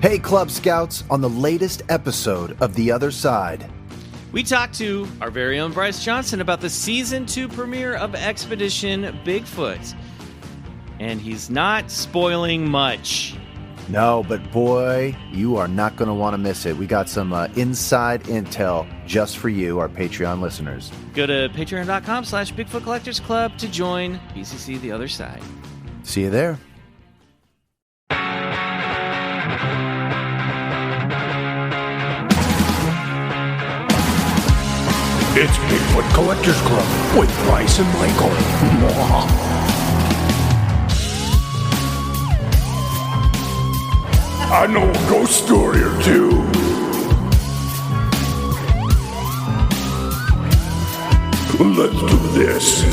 Hey, Club Scouts, on the latest episode of The Other Side. We talked to our very own Bryce Johnson about the Season 2 premiere of Expedition Bigfoot. And he's not spoiling much. No, but boy, you are not going to want to miss it. We got some inside intel just for you, our Patreon listeners. Go to patreon.com/BigfootCollectorsClub to join BCC The Other Side. See you there. It's Bigfoot Collectors Club with Bryce and Michael. I know a ghost story or two. Let's do this.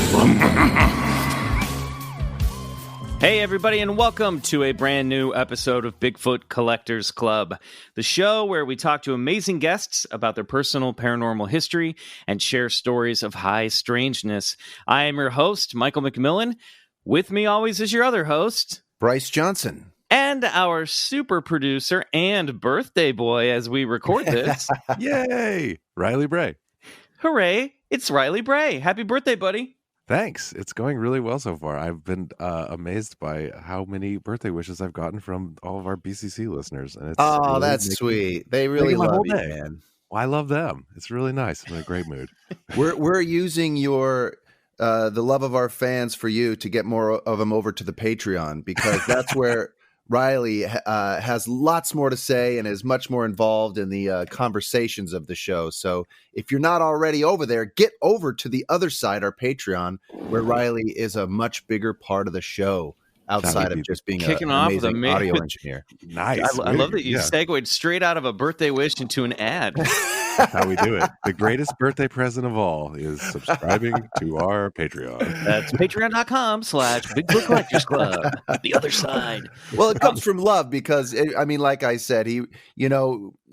Hey everybody, and welcome to a brand new episode of Bigfoot Collectors Club, the show where we talk to amazing guests about their personal paranormal history and share stories of high strangeness. I am your host, Michael McMillan. With me always is your other host, Bryce Johnson. And our super producer and birthday boy as we record this. Yay! Riley Bray. Hooray! It's Riley Bray. Happy birthday, buddy. Thanks. It's going really well so far. I've been amazed by how many birthday wishes I've gotten from all of our BCC listeners. And it's really that's sweet. They really love you, man. Well, I love them. It's really nice. I'm in a great mood. We're using your the love of our fans for you to get more of them over to the Patreon, because that's where Riley has lots more to say and is much more involved in the conversations of the show. So if you're not already over there, get over to the other side, our Patreon, where Riley is a much bigger part of the show outside of just being an amazing audio engineer. Nice. I love that you segued straight out of a birthday wish into an ad. That's how we do it. The greatest birthday present of all is subscribing to our Patreon. That's patreon.com/BigfootCollectorsClub. The other side. Well, it comes from love because, like I said, he,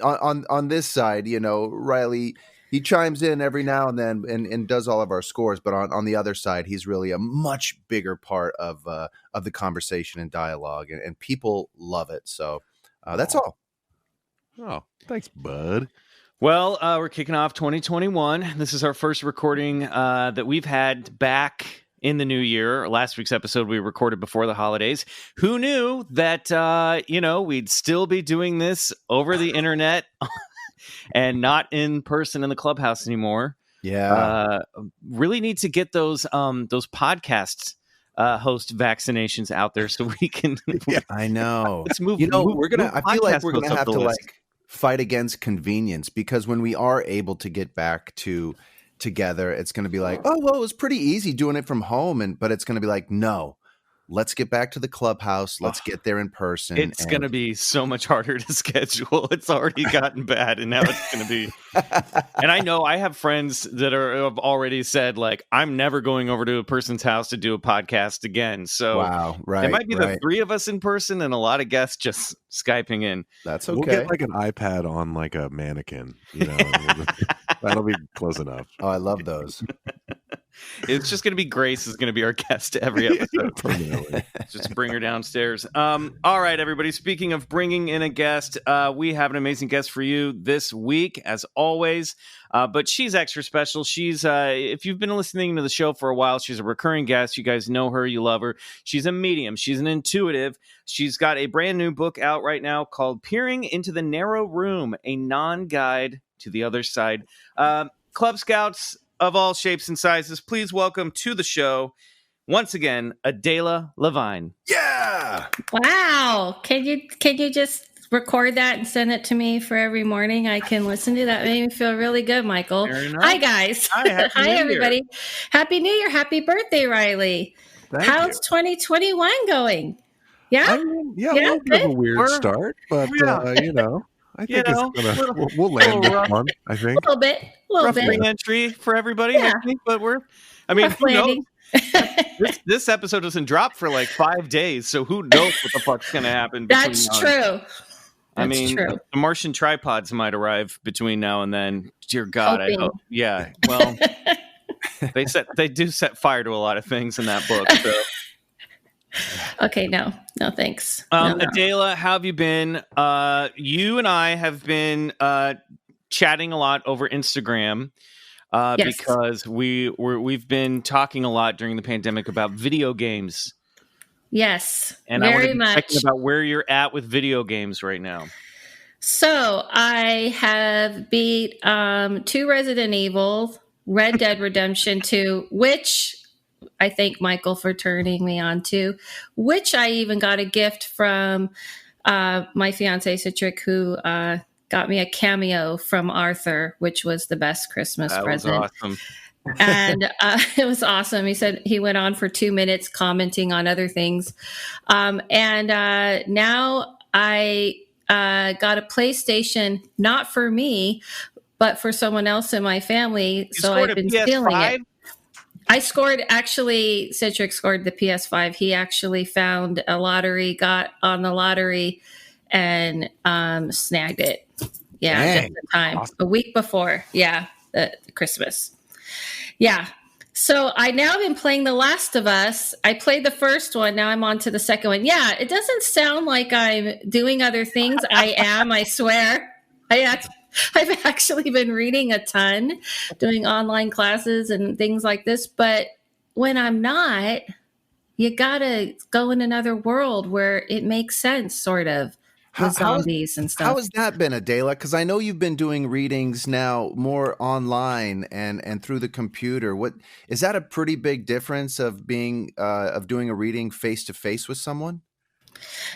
on this side, Riley, he chimes in every now and then and does all of our scores. But on the other side, he's really a much bigger part of the conversation and dialogue, and people love it. So that's all. Oh, thanks, bud. Well, we're kicking off 2021. This is our first recording that we've had back in the new year. Last week's episode we recorded before the holidays. Who knew that, we'd still be doing this over the internet and not in person in the clubhouse anymore? Yeah. Really need to get those podcasts host vaccinations out there so we can. Yeah, I know. Let's move. I feel like we're gonna have to list. Fight against convenience, because when we are able to get back together, it's going to be like, oh, well, it was pretty easy doing it from home. But it's going to be like, no, let's get back to the clubhouse. Let's get there in person. It's going to be so much harder to schedule. It's already gotten bad, and now it's going to be. And I know I have friends that have already said, like, I'm never going over to a person's house to do a podcast again. So wow, right, it might be the three of us in person and a lot of guests just Skyping in. That's okay. We'll get like an iPad on like a mannequin, That'll be close enough. Oh, I love those. It's just going to be Grace is going to be our guest every episode. Just bring her downstairs. All right, everybody. Speaking of bringing in a guest, we have an amazing guest for you this week, as always. But she's extra special. She's, if you've been listening to the show for a while, she's a recurring guest. You guys know her. You love her. She's a medium. She's an intuitive. She's got a brand new book out right now called Peering into the Narrow Room, a non-guide to the other side. Club Scouts of all shapes and sizes, please welcome to the show, once again, Adela Lavine. Yeah! Wow. Can you just record that and send it to me for every morning? I can listen to that. It made me feel really good, Michael. Hi, guys. Hi, Hi everybody. Happy New Year. Happy birthday, Riley. How's 2021 going? Yeah? A little bit of a weird start, but, I think it's gonna. We'll land this one. I think a little bit. Rough entry for everybody. Yeah. I think, but who knows? This episode doesn't drop for like 5 days, so who knows what the fuck's gonna happen? That's true. The Martian tripods might arrive between now and then. Dear God, Hoping. I hope. Yeah. Well, they do set fire to a lot of things in that book. So. Okay, no, thanks. Adela, how have you been? You and I have been chatting a lot over Instagram Yes. because we've been talking a lot during the pandemic about video games. Yes, and very I much. Checking about where you're at with video games right now. So I have beat 2 Resident Evil, Red Dead Redemption 2, which I thank Michael for turning me on to, which I even got a gift from my fiance Citric, who got me a cameo from Arthur, which was the best Christmas present. That was awesome. And it was awesome. He said he went on for 2 minutes commenting on other things. And now I got a PlayStation, not for me, but for someone else in my family. So I've been stealing it. I scored, actually, Citric scored the PS5. He actually found a lottery, got on the lottery, and snagged it. Yeah, just in time. Awesome. A week before, the Christmas. Yeah. So I now been playing The Last of Us. I played the first one. Now I'm on to the second one. Yeah, it doesn't sound like I'm doing other things. I am, I swear. I've actually been reading a ton, doing online classes and things like this. But when I'm not, you got to go in another world where it makes sense, sort of. With zombies and stuff. How has that been, Adela? Because I know you've been doing readings now more online and through the computer. What is that a pretty big difference of doing a reading face to face with someone?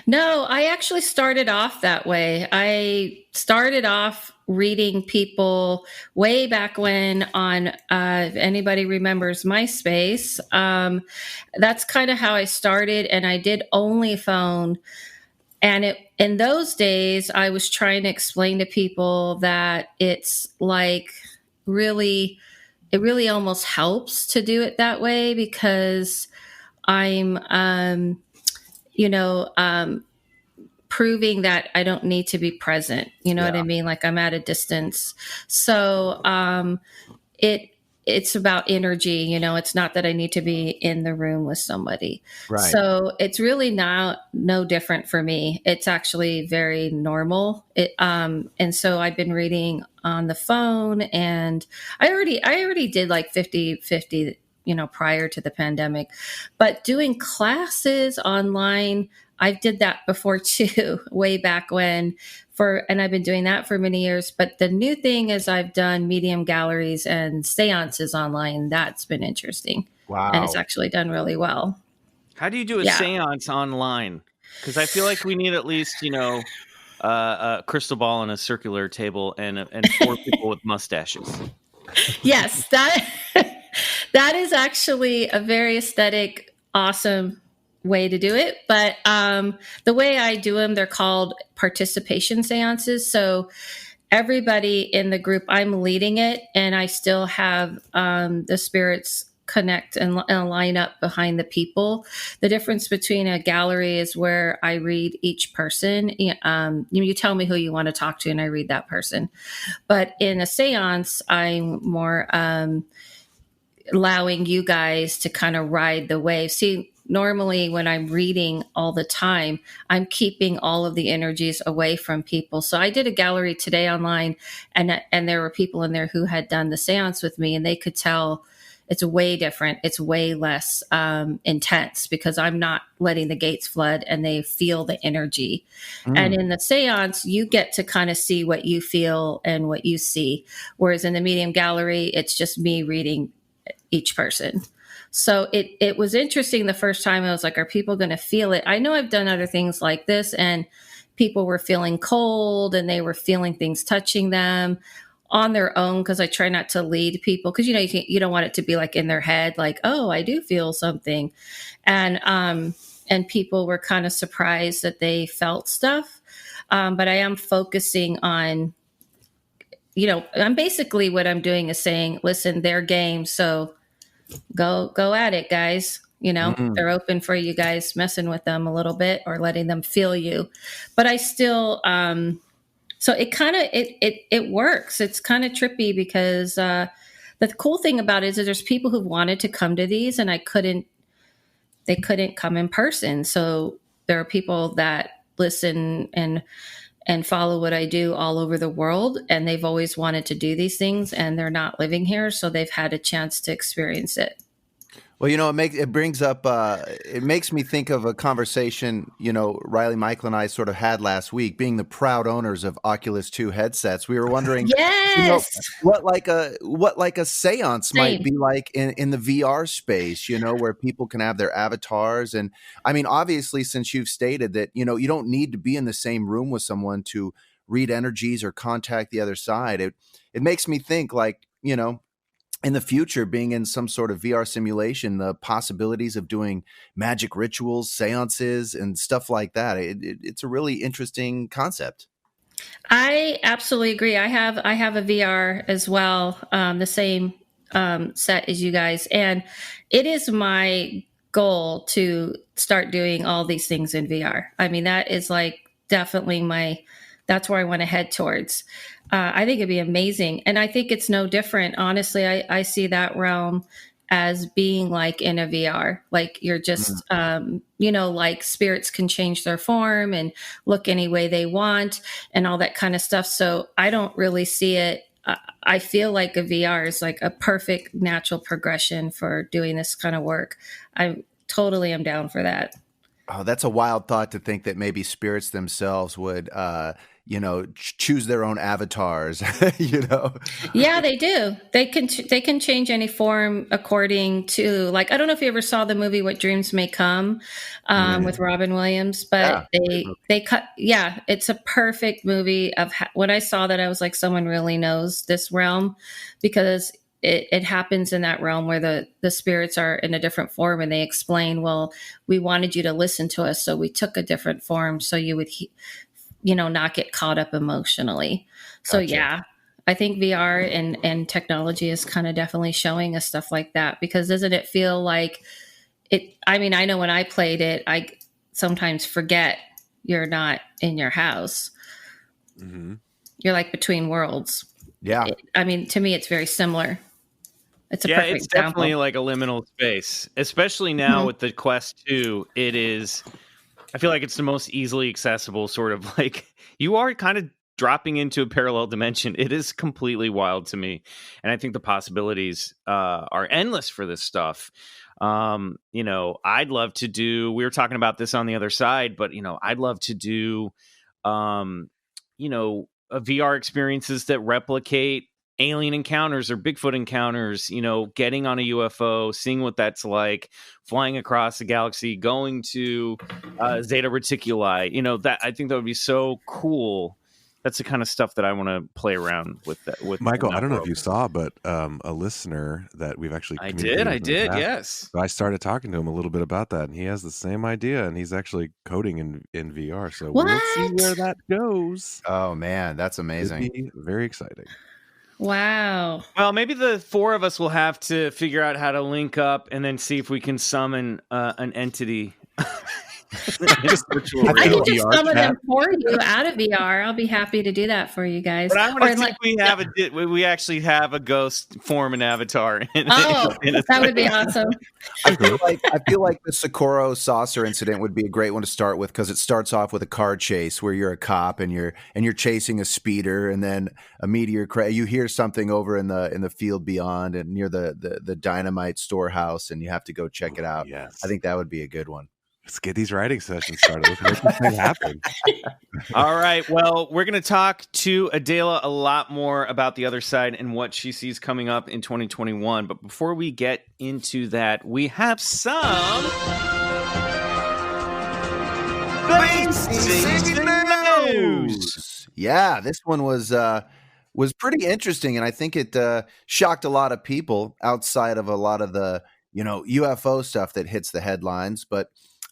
No, I actually started off that way. I started off reading people way back when on, if anybody remembers MySpace. That's kind of how I started, and I did only phone. And in those days, I was trying to explain to people that it's like it really almost helps to do it that way, because I'm, proving that I don't need to be present. You know what I mean? Like I'm at a distance. So it's about energy, it's not that I need to be in the room with somebody. Right. So it's really no different for me. It's actually very normal. And so I've been reading on the phone, and I already did like 50-50, prior to the pandemic, but doing classes online, I did that before too, way back when, and I've been doing that for many years. But the new thing is I've done medium galleries and seances online. That's been interesting. Wow. And it's actually done really well. How do you do a seance online? Because I feel like we need at least, a crystal ball on a circular table and 4 people with mustaches. Yes, that is actually a very aesthetic, awesome way to do it. But the way I do them, they're called participation seances. So everybody in the group, I'm leading it, and I still have the spirits connect and line up behind the people. The difference between a gallery is where I read each person. You tell me who you want to talk to, and I read that person. But in a seance, I'm more allowing you guys to kind of ride the wave. See, normally when I'm reading all the time, I'm keeping all of the energies away from people. So I did a gallery today online, and there were people in there who had done the seance with me, and they could tell it's way different. It's way less intense, because I'm not letting the gates flood, and they feel the energy. And in the seance, you get to kind of see what you feel and what you see. Whereas in the medium gallery, it's just me reading each person. So it was interesting the first time. I was like, are people going to feel it? I know I've done other things like this, and people were feeling cold, and they were feeling things touching them on their own, because I try not to lead people, because you don't want it to be like in their head, like, oh, I do feel something. And people were kind of surprised that they felt stuff. But I am focusing on, I'm basically, what I'm doing is saying, listen, they're game, so go at it, guys. They're open for you guys messing with them a little bit or letting them feel you. But I still, so it kind of, it works. It's kind of trippy, because the cool thing about it is that there's people who wanted to come to these, and I couldn't they couldn't come in person. So there are people that listen and follow what I do all over the world, and they've always wanted to do these things, and they're not living here, so they've had a chance to experience it. Well, it makes me think of a conversation, Riley, Michael, and I sort of had last week, being the proud owners of Oculus 2 headsets. We were wondering, yes, what like a seance might be like in the VR space, where people can have their avatars. And I mean, obviously, since you've stated that, you don't need to be in the same room with someone to read energies or contact the other side. It makes me think like, in the future, being in some sort of VR simulation, the possibilities of doing magic rituals, seances, and stuff like that. It's a really interesting concept. I absolutely agree. I have a VR as well, the same set as you guys. And it is my goal to start doing all these things in VR. I mean, that is like definitely that's where I want to head towards. I think it'd be amazing. And I think it's no different. Honestly, I see that realm as being like in a VR, like you're just, like spirits can change their form and look any way they want and all that kind of stuff. So I don't really see it. I feel like a VR is like a perfect natural progression for doing this kind of work. I totally am down for that. Oh, that's a wild thought to think that maybe spirits themselves would, choose their own avatars, Yeah, they do. They can change any form according to, like, I don't know if you ever saw the movie What Dreams May Come with Robin Williams, but they cut. Yeah, it's a perfect movie when I saw that, I was like, someone really knows this realm, because it happens in that realm where the spirits are in a different form, and they explain, well, we wanted you to listen to us, so we took a different form so you would not get caught up emotionally. So Gotcha. yeah, I think VR and technology is kind of definitely showing us stuff like that, because doesn't it feel like it? I mean, I know when I played it, I sometimes forget you're not in your house. Mm-hmm. You're like between worlds. Yeah. To me, it's very similar. It's a perfect it's definitely example. like a liminal space, especially now with the Quest 2. I feel like it's the most easily accessible sort of, like, you are kind of dropping into a parallel dimension. It is completely wild to me. And I think the possibilities are endless for this stuff. I'd love to do, we were talking about this on the other side, but, I'd love to do, VR experiences that replicate alien encounters or Bigfoot encounters, getting on a UFO, seeing what that's like, flying across the galaxy, going to Zeta Reticuli, that I think that would be so cool. That's the kind of stuff that I want to play around with. With Michael, I don't know if you saw, but a listener that we've actually I did, yes. So I started talking to him a little bit about that, and he has the same idea, and he's actually coding in VR. So What? we'll see where that goes. Oh man, that's amazing. It'd be very exciting. Wow. Well, maybe the four of us will have to figure out how to link up and then see if we can summon an entity. I can just summon them for you out of VR. I'll be happy to do that for you guys. But I want to see if we actually have a ghost form an avatar. That would be awesome. I feel like the Socorro saucer incident would be a great one to start with, because it starts off with a car chase where you're a cop and you're chasing a speeder, and then a meteor crash. You hear something over in the field beyond and near the dynamite storehouse, and you have to go check it out. Yes. I think that would be a good one. Let's get these writing sessions started. Let's make this thing happen. All right. Well, we're going to talk to Adela a lot more about the other side and what she sees coming up in 2021. But before we get into that, we have some BCC news. Yeah, this one was pretty interesting, and I think it shocked a lot of people outside of a lot of the UFO stuff that hits the headlines. But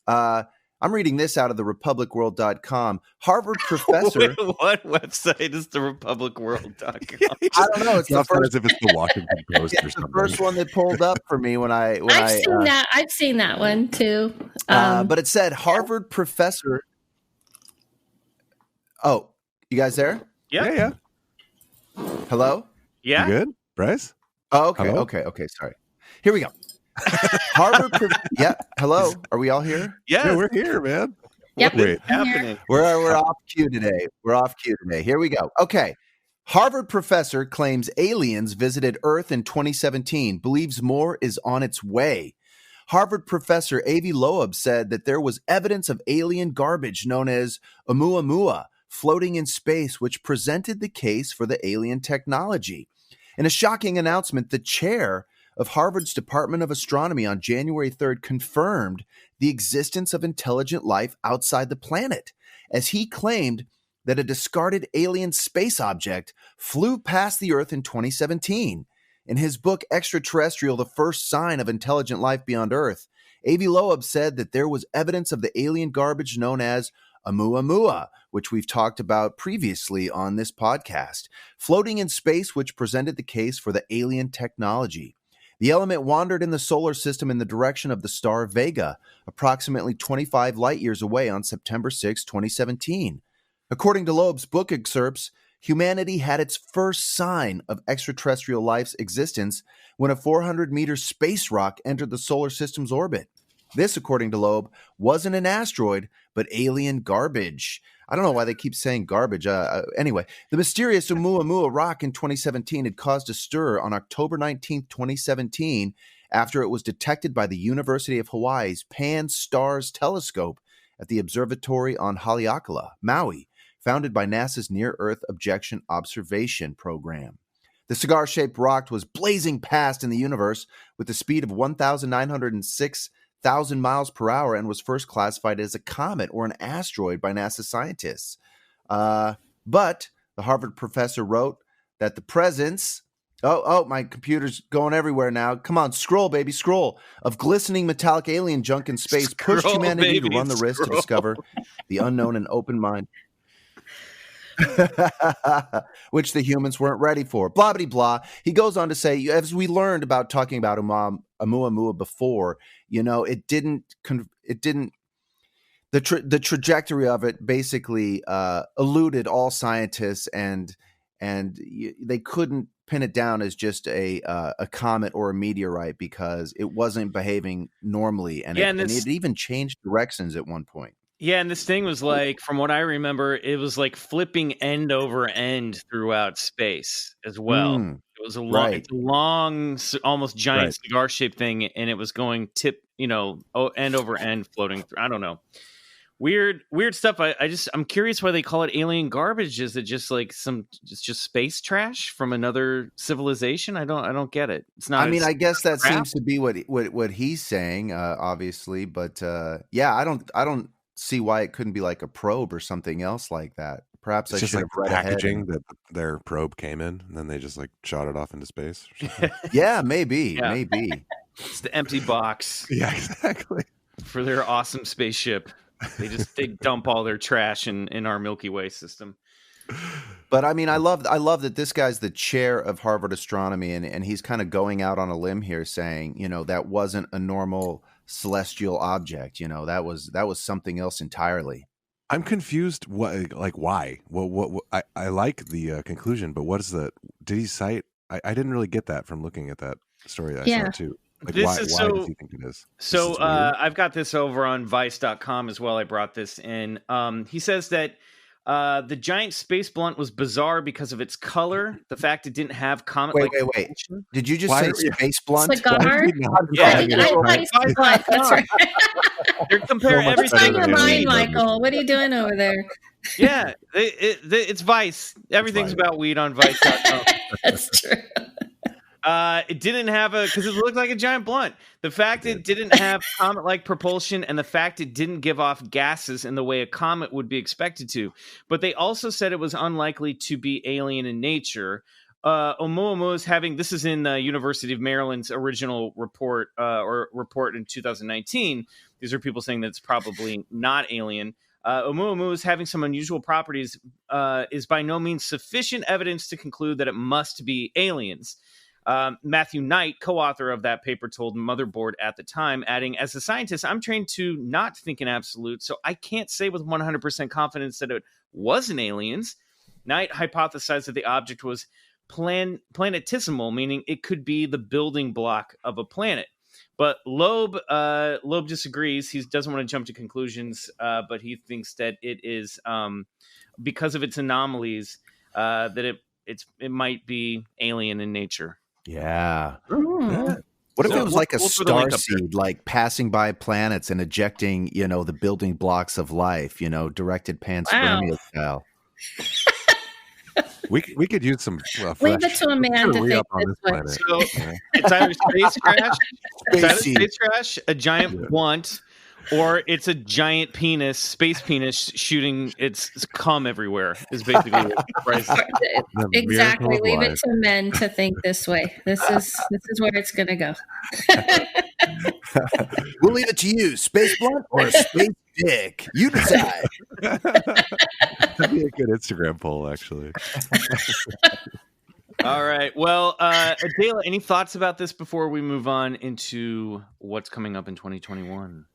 I'm reading this out of the republicworld.com. Harvard professor. Wait, what website is the republicworld.com? I don't know. It's the first, as if it's the Washington Post or it's something. the first one that pulled up for me when I've seen that. I've seen that one too. But it said Harvard professor. Oh, you guys there? Yeah. Hello? Yeah. You good, Bryce? Oh, okay. Hello? Okay. Sorry. Here we go. Harvard. Yeah. Hello. Are we all here? Yeah, we're here, man. Yep. Wait. Happening. We're off cue today. We're off cue today. Here we go. Okay. Harvard professor claims aliens visited Earth in 2017, believes more is on its way. Harvard professor Avi Loeb said that there was evidence of alien garbage known as Oumuamua floating in space, which presented the case for the alien technology. In a shocking announcement, the chair of Harvard's Department of Astronomy on January 3rd confirmed the existence of intelligent life outside the planet, as he claimed that a discarded alien space object flew past the Earth in 2017. In his book, Extraterrestrial, The First Sign of Intelligent Life Beyond Earth, Avi Loeb said that there was evidence of the alien garbage known as Oumuamua, which we've talked about previously on this podcast, floating in space, which presented the case for the alien technology. The element wandered in the solar system in the direction of the star Vega, approximately 25 light years away on September 6, 2017. According to Loeb's book excerpts, humanity had its first sign of extraterrestrial life's existence when a 400-meter space rock entered the solar system's orbit. This, according to Loeb, wasn't an asteroid, but alien garbage. I don't know why they keep saying garbage. Anyway, the mysterious Oumuamua rock in 2017 had caused a stir on October 19, 2017, after it was detected by the University of Hawaii's Pan-STARRS telescope at the observatory on Haleakala, Maui, founded by NASA's Near-Earth Observation Program. The cigar-shaped rock was blazing past in the universe with a speed of 1,906,000 miles per hour and was first classified as a comet or an asteroid by NASA scientists. But the Harvard professor wrote that the presence... Oh, my computer's going everywhere now. Come on, scroll, baby, scroll. Of glistening metallic alien junk in space pushed humanity to run the risk to discover the unknown and open mind. Which the humans weren't ready for. Blah, blah, blah. He goes on to say, as we learned about talking about Oumuamua before, it didn't the trajectory of it basically eluded all scientists, and they couldn't pin it down as just a comet or a meteorite because it wasn't behaving normally, and it even changed directions at one point. Yeah, and this thing was like, from what I remember, it was like flipping end over end throughout space as well. It was it's a long, almost giant cigar-shaped thing, and it was going end over end, floating through. I don't know. Weird stuff. I'm curious why they call it alien garbage. Is it just like just space trash from another civilization? I don't get it. It's not. I mean, I guess that seems to be what he's saying, obviously. But yeah, I don't see why it couldn't be like a probe or something else like that. Perhaps it's I just should like have read packaging ahead. that their probe came in, and then they just like shot it off into space. Yeah, maybe. It's the empty box. Yeah, exactly. For their awesome spaceship. They dump all their trash in our Milky Way system. But I mean, I love that this guy's the chair of Harvard astronomy, and he's kind of going out on a limb here, saying, that wasn't a normal celestial object. That was something else entirely. I'm confused. Why? What I like the conclusion, but did he cite? I didn't really get that from looking at that story that I saw too. Like, why does he think it is? So I've got this over on Vice.com as well. I brought this in. He says that the giant space blunt was bizarre because of its color. The fact it didn't have comet. Wait. Did you just say space blunt? Cigar? Yeah. Space blunt. That's right. They're comparing everything. What's on your mind, Michael? What are you doing over there? Yeah, it's Vice. Everything's about weed on Vice.com. That's true. It didn't have because it looked like a giant blunt. The fact it didn't have comet-like propulsion, and the fact it didn't give off gases in the way a comet would be expected to. But they also said it was unlikely to be alien in nature. Oumuamua is having, this is in the University of Maryland's original report in 2019. These are people saying that it's probably not alien. Oumuamua is having some unusual properties, is by no means sufficient evidence to conclude that it must be aliens. Matthew Knight, co-author of that paper, told Motherboard at the time, adding, "As a scientist, I'm trained to not think in absolute, so I can't say with 100% confidence that it wasn't aliens." Knight hypothesized that the object was planetesimal, meaning it could be the building block of a planet. But Loeb disagrees. He doesn't want to jump to conclusions, but he thinks that it is because of its anomalies that it might be alien in nature. Yeah. Mm. What if it was like a we'll put a link up there. starseed, like passing by planets and ejecting, the building blocks of life, directed panspermia style? We could use some. Leave it to a man to think on this this way. planet. So it's either space crash, a giant blunt, or it's a giant penis, space penis shooting its cum everywhere. Is basically what Bryce said. Exactly. Leave it to men to think this way. This is where it's going to go. We'll leave it to you, space blunt or space dick. You decide. That'd be a good Instagram poll, actually. All right. Well, Adela, any thoughts about this before we move on into what's coming up in 2021?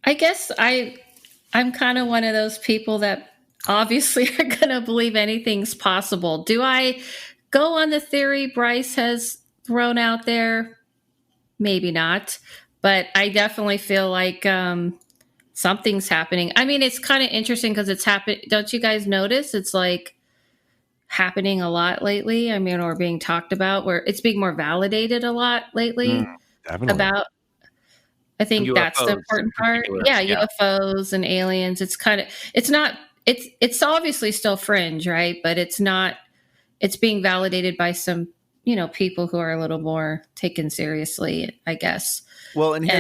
I guess I'm kind of one of those people that obviously are going to believe anything's possible. Do I go on the theory Bryce has thrown out there? Maybe not, but I definitely feel like something's happening. I mean, it's kind of interesting because it's happening. Don't you guys notice? It's like happening a lot lately. I mean, or being talked about, where it's being more validated a lot lately about. I think UFOs, that's the important part. Yeah, UFOs and aliens. It's obviously still fringe, right? But it's being validated by some, people who are a little more taken seriously, I guess. Well, and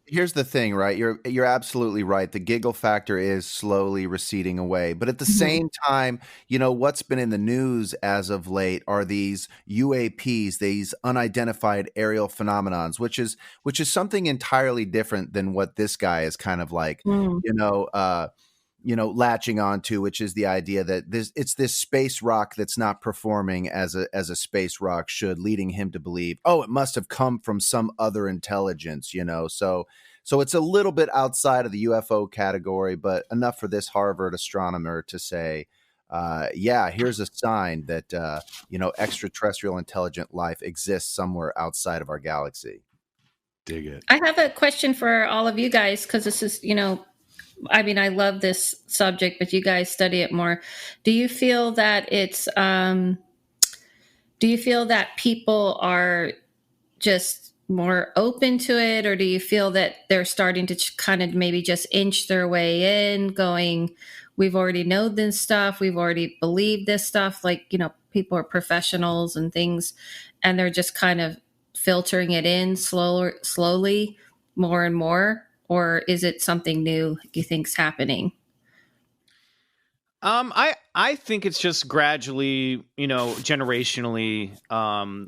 here's the thing, right? You're absolutely right. The giggle factor is slowly receding away, but at the same time, what's been in the news as of late are these UAPs, these unidentified aerial phenomenons, which is something entirely different than what this guy is kind of like, latching onto, which is the idea that it's this space rock that's not performing as a space rock should, leading him to believe, it must have come from some other intelligence, so it's a little bit outside of the UFO category, but enough for this Harvard astronomer to say, here's a sign that, extraterrestrial intelligent life exists somewhere outside of our galaxy. Dig it. I have a question for all of you guys, because this is, I mean, I love this subject, but you guys study it more. Do you feel that people are just more open to it, or do you feel that they're starting to kind of maybe just inch their way in, going, we've already known this stuff, we've already believed this stuff, like, people are professionals and things, and they're just kind of filtering it in slowly, more and more? Or is it something new you think's happening? I think it's just gradually, generationally,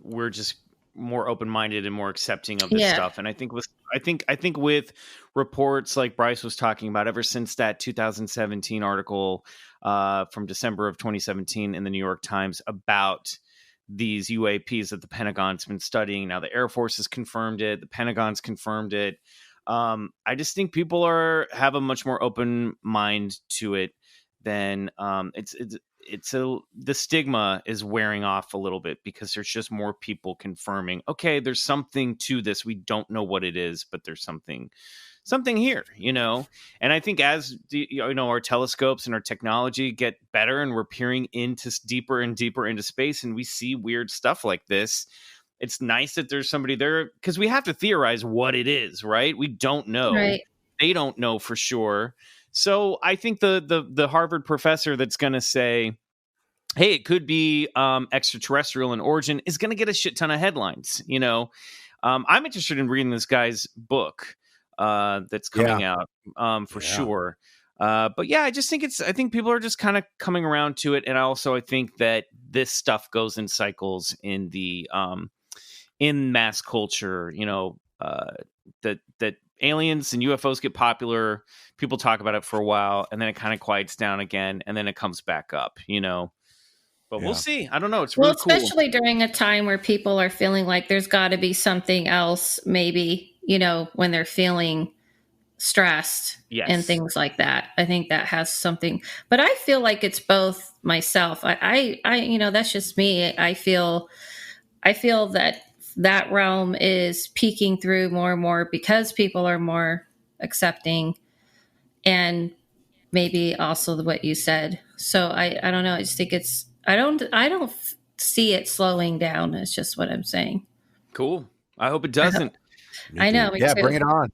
we're just more open-minded and more accepting of this stuff. And I think with reports like Bryce was talking about, ever since that 2017 article from December of 2017 in the New York Times about these UAPs that the Pentagon's been studying. Now the Air Force has confirmed it. The Pentagon's confirmed it. I just think people have a much more open mind to it than the stigma is wearing off a little bit, because there's just more people confirming, okay, there's something to this. We don't know what it is, but there's something here, and I think as our telescopes and our technology get better and we're peering into deeper and deeper into space and we see weird stuff like this, it's nice that there's somebody there, because we have to theorize what it is, right? We don't know. Right. They don't know for sure. So I think the Harvard professor that's going to say, hey, it could be extraterrestrial in origin, is going to get a shit ton of headlines. I'm interested in reading this guy's book that's coming out for sure. But yeah, I think people are just kind of coming around to it. And I think that this stuff goes in cycles in the in mass culture, that aliens and UFOs get popular. People talk about it for a while, and then it kind of quiets down again, and then it comes back up, But we'll see. I don't know. It's really cool. Especially during a time where people are feeling like there's got to be something else, maybe, when they're feeling stressed and things like that. I think that has something. But I feel like it's both myself. I that's just me. I feel that that realm is peeking through more and more because people are more accepting, and maybe also what you said. So I don't know. I just think I don't see it slowing down. It's just what I'm saying. Cool. I hope it doesn't. I know. Yeah, bring it on.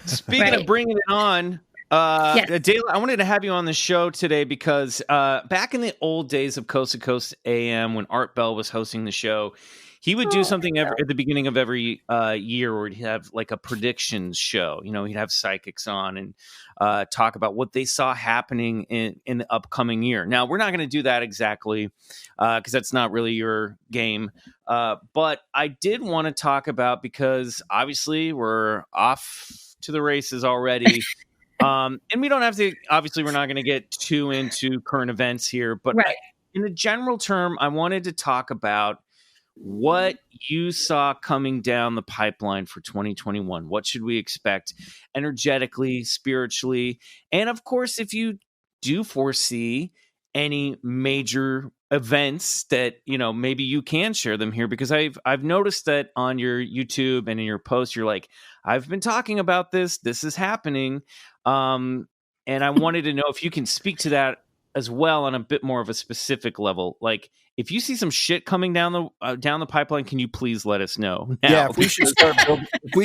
Speaking of bringing it on, Yes. Adela, I wanted to have you on the show today because back in the old days of Coast to Coast AM, when Art Bell was hosting the show, he would do something at the beginning of every year where he'd have like a predictions show. You know, he'd have psychics on and talk about what they saw happening in the upcoming year. Now, we're not going to do that exactly because that's not really your game. But I did want to talk about, because obviously we're off to the races already. And we don't have to, obviously we're not going to get too into current events here, but in a general term, I wanted to talk about what you saw coming down the pipeline for 2021. What should we expect energetically, spiritually? And of course, if you do foresee any major events that, you know, maybe you can share them here, because I've noticed that on your YouTube and in your posts, you're like, I've been talking about this is happening. And I wanted to know if you can speak to that as well on a bit more of a specific level. Like, if you see some shit coming down the pipeline, can you please let us know now? Yeah, if we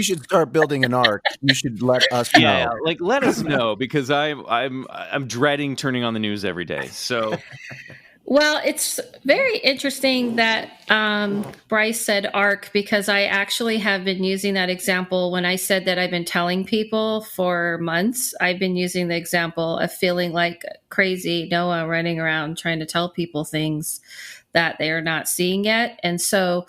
should start building an arc, you should let us know. Yeah, like let us know, because I'm dreading turning on the news every day. So Well, it's very interesting that Bryce said arc, because I actually have been using that example when I said that I've been telling people for months. I've been using the example of feeling like crazy Noah running around trying to tell people things that they are not seeing yet. And so,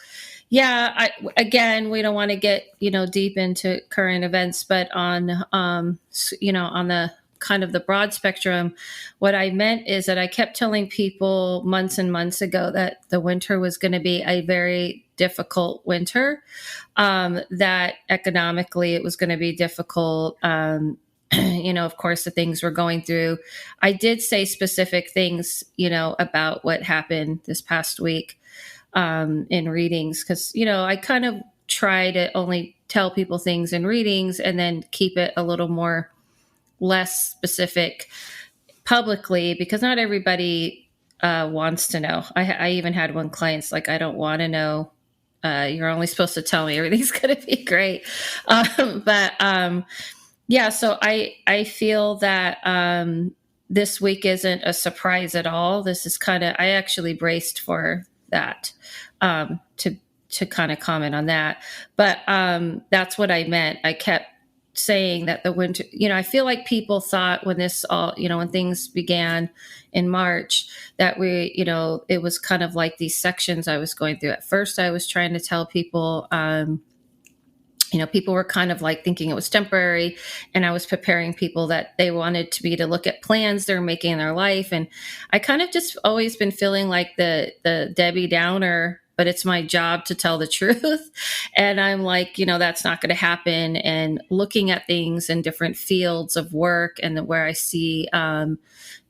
yeah, again, we don't want to get, deep into current events, but on, on the kind of the broad spectrum, what I meant is that I kept telling people months and months ago that the winter was going to be a very difficult winter, that economically it was going to be difficult. Of course, the things we're going through. I did say specific things, about what happened this past week in readings, because, I kind of try to only tell people things in readings and then keep it a little more less specific publicly, because not everybody wants to know. I even had one client's like, I don't want to know. You're only supposed to tell me everything's going to be great. Yeah, so I feel that this week isn't a surprise at all. This is I actually braced for that to kind of comment on that. But that's what I meant. I kept saying that the winter, I feel like people thought when this all, when things began in March, that it was kind of like these sections I was going through. At first, I was trying to tell people, people were kind of like thinking it was temporary, and I was preparing people that they wanted to look at plans they're making in their life. And I kind of just always been feeling like the Debbie Downer, but it's my job to tell the truth. And I'm like, that's not going to happen. And looking at things in different fields of work and where I see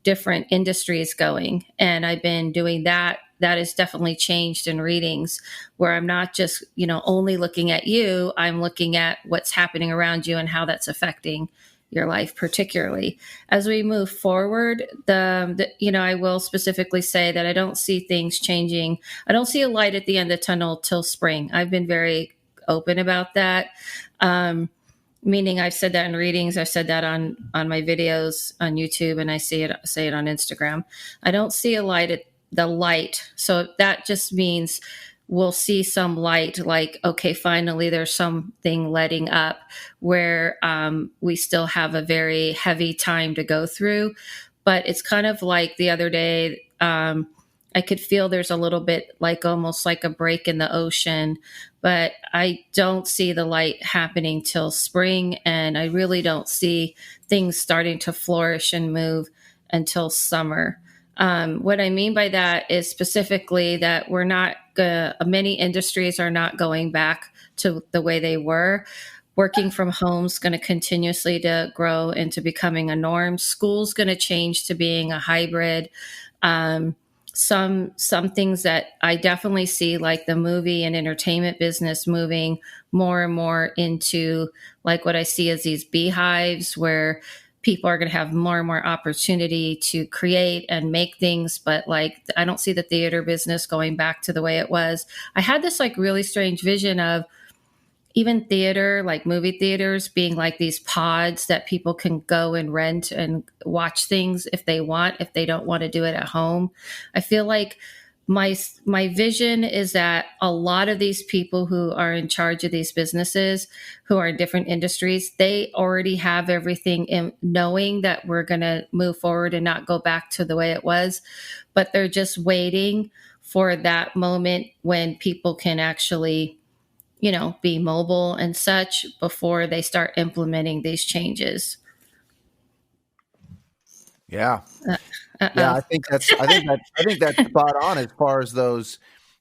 different industries going. And I've been doing that. That has definitely changed in readings, where I'm not just, only looking at you. I'm looking at what's happening around you and how that's affecting your life, particularly as we move forward. I will specifically say that I don't see things changing. I don't see a light at the end of the tunnel till spring. I've been very open about that. Meaning I've said that in readings. I've said that on my videos on YouTube, and I say it on Instagram. I don't see a light at the light. So that just means we'll see some light, like, okay, finally there's something letting up, where we still have a very heavy time to go through. But it's kind of like the other day, I could feel there's a little bit like almost like a break in the ocean, but I don't see the light happening till spring. And I really don't see things starting to flourish and move until summer. What I mean by that is specifically that we're not, many industries are not going back to the way they were. Working from home is going to continuously to grow into becoming a norm. School's going to change to being a hybrid. some things that I definitely see, like the movie and entertainment business moving more and more into like what I see as these beehives where people are going to have more and more opportunity to create and make things. But like, I don't see the theater business going back to the way it was. I had this like really strange vision of even theater, like movie theaters being like these pods that people can go and rent and watch things if they want, if they don't want to do it at home. I feel like my vision is that a lot of these people who are in charge of these businesses, who are in different industries, they already have everything in knowing that we're going to move forward and not go back to the way it was, but they're just waiting for that moment when people can actually, you know, be mobile and such before they start implementing these changes. Yeah. Yeah, I think that's spot on as far as those,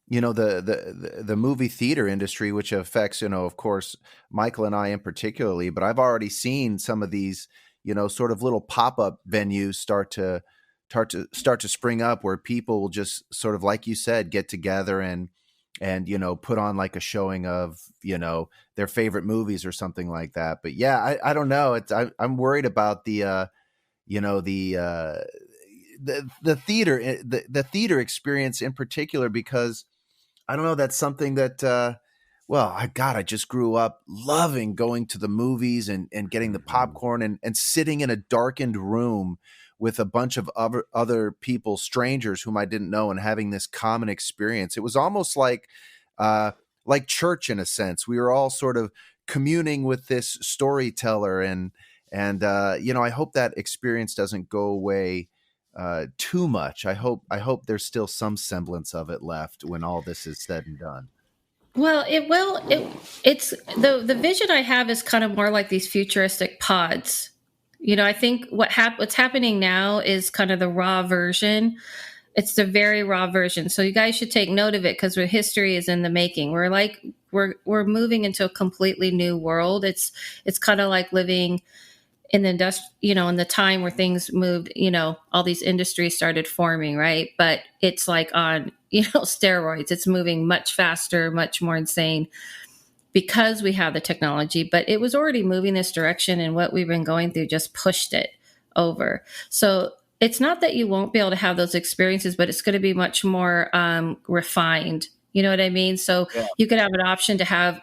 you know, the movie theater industry, which affects, you know, of course, Michael and I in particularly, but I've already seen some of these, you know, sort of little pop-up venues start to spring up where people will just sort of, like you said, get together and you know, put on like a showing of, you know, their favorite movies or something like that. But yeah, I don't know. I'm worried about the you know, the theater, the theater experience in particular, because I don't know, that's something that well, I just grew up loving going to the movies and getting the popcorn and sitting in a darkened room with a bunch of other people, strangers whom I didn't know, and having this common experience. It was almost like church in a sense. We were all sort of communing with this storyteller, and you know, I hope that experience doesn't go away too much. I hope there's still some semblance of it left when all this is said and done. Well, it will. It's the vision I have is kind of more like these futuristic pods. You know, I think what's happening now is kind of the raw version. It's the very raw version. So you guys should take note of it because history is in the making. We're moving into a completely new world. It's kind of like living in the you know, in the time where things moved, you know, all these industries started forming, right? But it's like on, you know, steroids. It's moving much faster, much more insane, because we have the technology, but it was already moving this direction, and what we've been going through just pushed it over. So it's not that you won't be able to have those experiences, but it's going to be much more refined. You know what I mean? So yeah. You could have an option to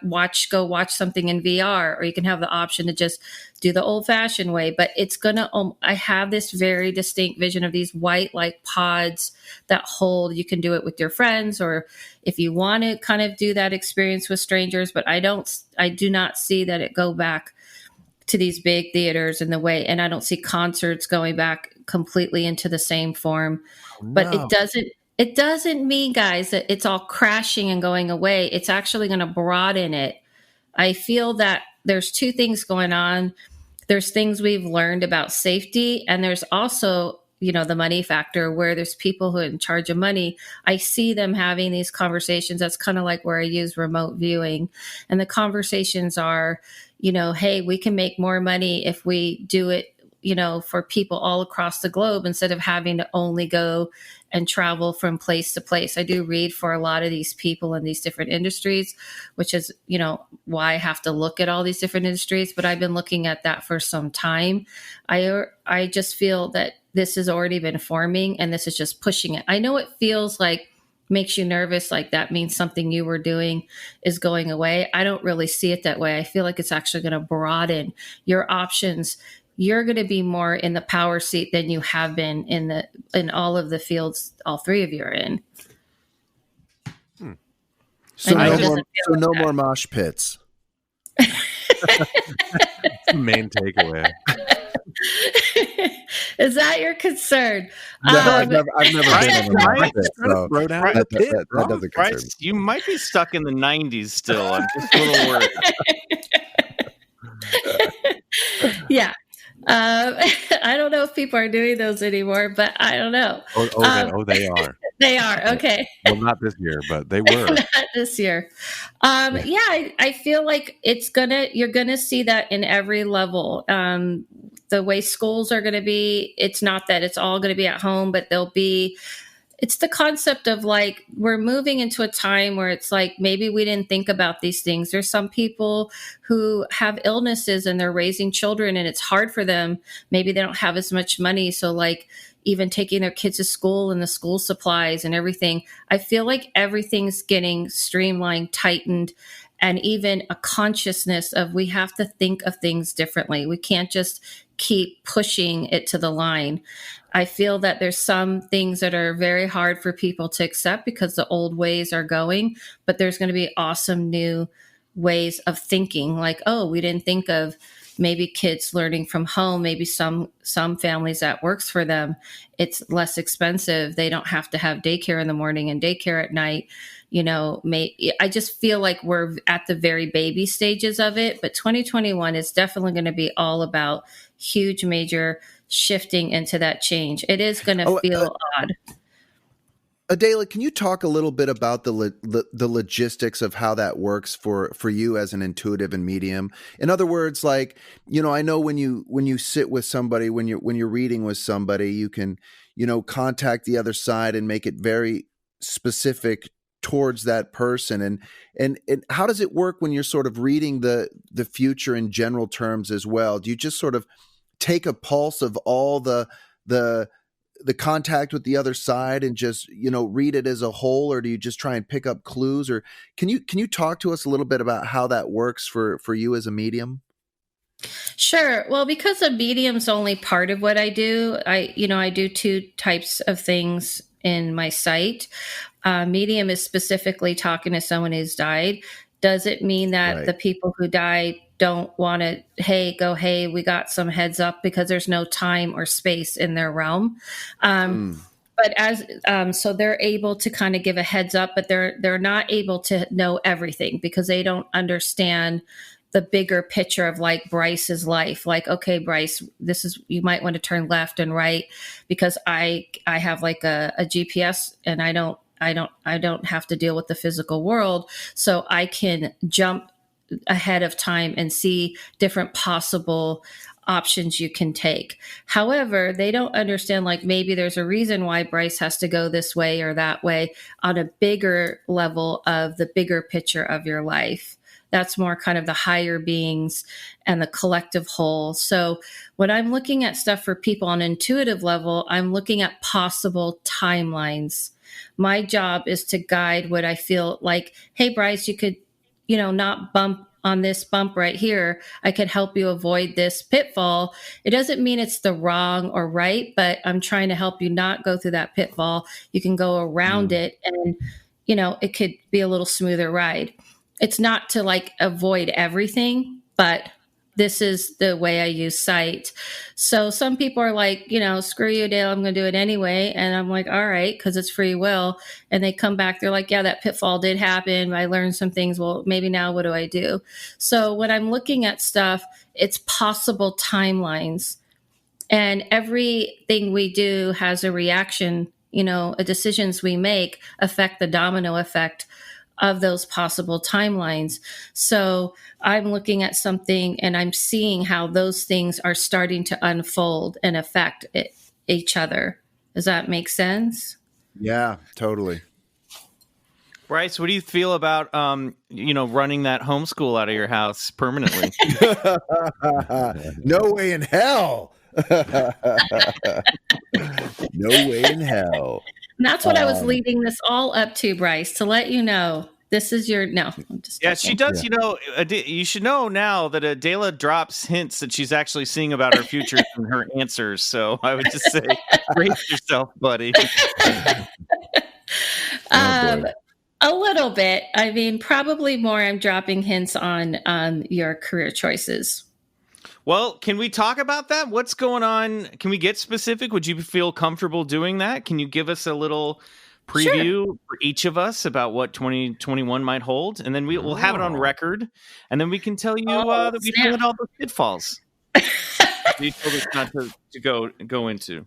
go watch something in VR, or you can have the option to just do the old fashioned way, but it's going to, I have this very distinct vision of these white like pods that hold, you can do it with your friends, or if you want to kind of do that experience with strangers, but I do not see that it go back to these big theaters in the way, and I don't see concerts going back completely into the same form, but it doesn't mean, guys, that it's all crashing and going away. It's actually going to broaden it. I feel that there's two things going on. There's things we've learned about safety, and there's also, you know, the money factor where there's people who are in charge of money. I see them having these conversations. That's kind of like where I use remote viewing. And the conversations are, you know, hey, we can make more money if we do it, you know, for people all across the globe instead of having to only go and travel from place to place. I do read for a lot of these people in these different industries, which is, you know, why I have to look at all these different industries. But I've been looking at that for some time. I just feel that this has already been forming, and this is just pushing it. I know it feels like makes you nervous, like that means something you were doing is going away. I don't really see it that way. I feel like it's actually going to broaden your options. You're going to be more in the power seat than you have been in all of the fields all three of you are in. So no more mosh pits. Main takeaway. Is that your concern? No, I've never been in a mosh pit. So that doesn't concern me. You might be stuck in the 90s still. I'm just a little worried. Yeah. I don't know if people are doing those anymore, but I don't know. They are. They are. Okay. Well, not this year, but they were. Not this year. I feel like you're going to see that in every level. The way schools are going to be, it's not that it's all going to be at home, but it's the concept of like, we're moving into a time where it's like, maybe we didn't think about these things. There's some people who have illnesses and they're raising children and it's hard for them. Maybe they don't have as much money. So like even taking their kids to school and the school supplies and everything, I feel like everything's getting streamlined, tightened, and even a consciousness of we have to think of things differently. We can't just keep pushing it to the line. I feel that there's some things that are very hard for people to accept because the old ways are going, but there's going to be awesome new ways of thinking. Like, oh, we didn't think of maybe kids learning from home. Maybe some families that works for them, it's less expensive. They don't have to have daycare in the morning and daycare at night. I just feel like we're at the very baby stages of it, but 2021 is definitely going to be all about huge, major shifting into that change. It is going to feel odd. Adela, can you talk a little bit about the logistics of how that works for you as an intuitive and medium? In other words, like, I know when you sit with somebody, when you're reading with somebody, you can, contact the other side and make it very specific towards that person. And how does it work when you're sort of reading the future in general terms as well? Do you just sort of take a pulse of all the contact with the other side and just, read it as a whole, or do you just try and pick up clues? Or can you talk to us a little bit about how that works for you as a medium? Sure. Well, because a medium's only part of what I do, I do two types of things in my site. Medium is specifically talking to someone who's died. Does it mean that the people who died don't want to, hey, we got some heads up, because there's no time or space in their realm. But so they're able to kind of give a heads up, but they're not able to know everything because they don't understand the bigger picture of like Bryce's life. Like, okay, Bryce, you might want to turn left and right because I have like a GPS and I don't have to deal with the physical world. So I can jump ahead of time and see different possible options you can take. However, they don't understand, like, maybe there's a reason why Bryce has to go this way or that way on a bigger level of the bigger picture of your life. That's more kind of the higher beings and the collective whole. So when I'm looking at stuff for people on an intuitive level, I'm looking at possible timelines. My job is to guide what I feel like, hey, Bryce, you could, not bump on this bump right here. I could help you avoid this pitfall. It doesn't mean it's the wrong or right, but I'm trying to help you not go through that pitfall. You can go around it and, it could be a little smoother ride. It's not to like avoid everything, but this is the way I use sight. So some people are like, screw you, Dale, I'm going to do it anyway. And I'm like, all right, because it's free will. And they come back, they're like, yeah, that pitfall did happen. I learned some things. Well, maybe now what do I do? So when I'm looking at stuff, it's possible timelines. And everything we do has a reaction, decisions we make affect the domino effect of those possible timelines. So I'm looking at something and I'm seeing how those things are starting to unfold and affect each other. Does that make sense? Yeah, totally. Bryce, what do you feel about, running that homeschool out of your house permanently? No way in hell. No way in hell. And that's what I was leading this all up to, Bryce, to let you know. This is your I'm just yeah, she does. Yeah. You should know now that Adela drops hints that she's actually seeing about her future in her answers. So I would just say, brace yourself, buddy. A little bit. I mean, probably more. I'm dropping hints on your career choices. Well, can we talk about that? What's going on? Can we get specific? Would you feel comfortable doing that? Can you give us a little preview for each of us about what 2021 might hold? And then we'll have it on record. And then we can tell you that we found all the pitfalls. You told us not to go into.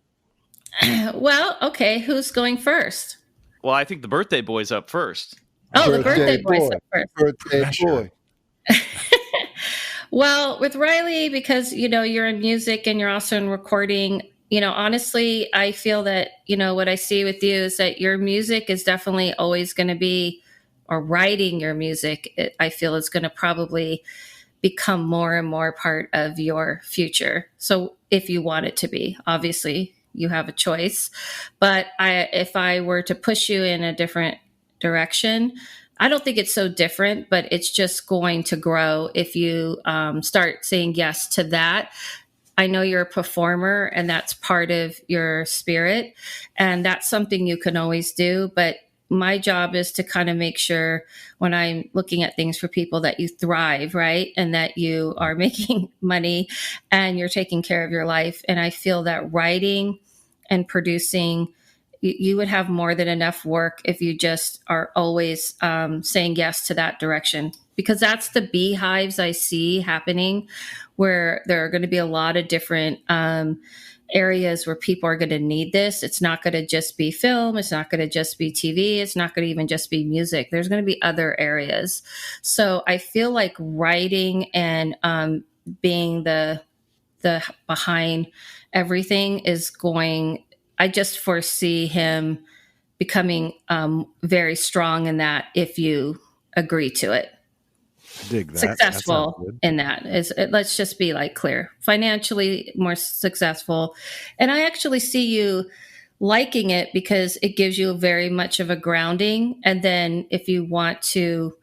Well, okay. Who's going first? Well, I think the birthday boy's up first. Oh, the birthday boy's up first. Birthday boy. Well, with Riley, because, you're in music and you're also in recording, honestly, I feel that, what I see with you is that your music is definitely always going to be, or writing your music, I feel is going to probably become more and more part of your future. So if you want it to be, obviously you have a choice. But if I were to push you in a different direction, I don't think it's so different, but it's just going to grow if you start saying yes to that. I know you're a performer and that's part of your spirit, and that's something you can always do. But my job is to kind of make sure when I'm looking at things for people that you thrive, right? And that you are making money and you're taking care of your life. And I feel that writing and producing, you would have more than enough work if you just are always saying yes to that direction, because that's the beehives I see happening, where there are going to be a lot of different areas where people are going to need this. It's not going to just be film. It's not going to just be TV. It's not going to even just be music. There's going to be other areas. So I feel like writing and being the behind everything is going, I just foresee him becoming very strong in that if you agree to it. Dig that. Successful in that let's just be clear, financially more successful. And I actually see you liking it because it gives you very much of a grounding. And then if you want to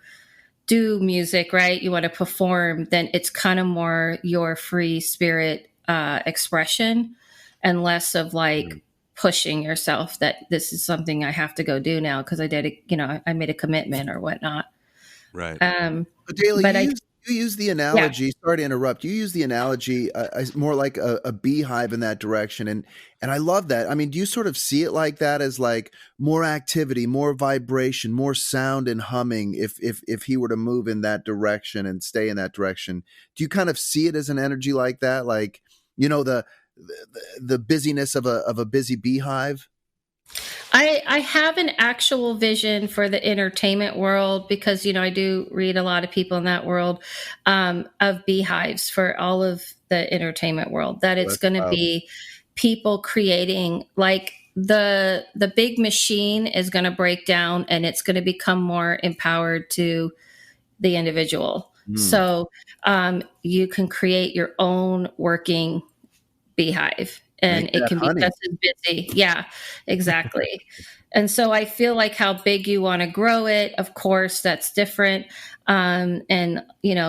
do music, right, you want to perform, then it's kind of more your free spirit expression and less of pushing yourself that this is something I have to go do now because I did I made a commitment or whatnot. Right. Adela, you use the analogy. Yeah. Sorry to interrupt. You use the analogy more like a beehive in that direction, and I love that. I mean, do you sort of see it like that, as more activity, more vibration, more sound and humming? If he were to move in that direction and stay in that direction, do you kind of see it as an energy like that, the busyness of a busy beehive? I have an actual vision for the entertainment world because, I do read a lot of people in that world of beehives for all of the entertainment world, that it's going to be people creating the big machine is going to break down and it's going to become more empowered to the individual. So you can create your own working beehive. And it can be just as busy. Yeah, exactly. And so I feel like how big you want to grow it, of course, that's different. And,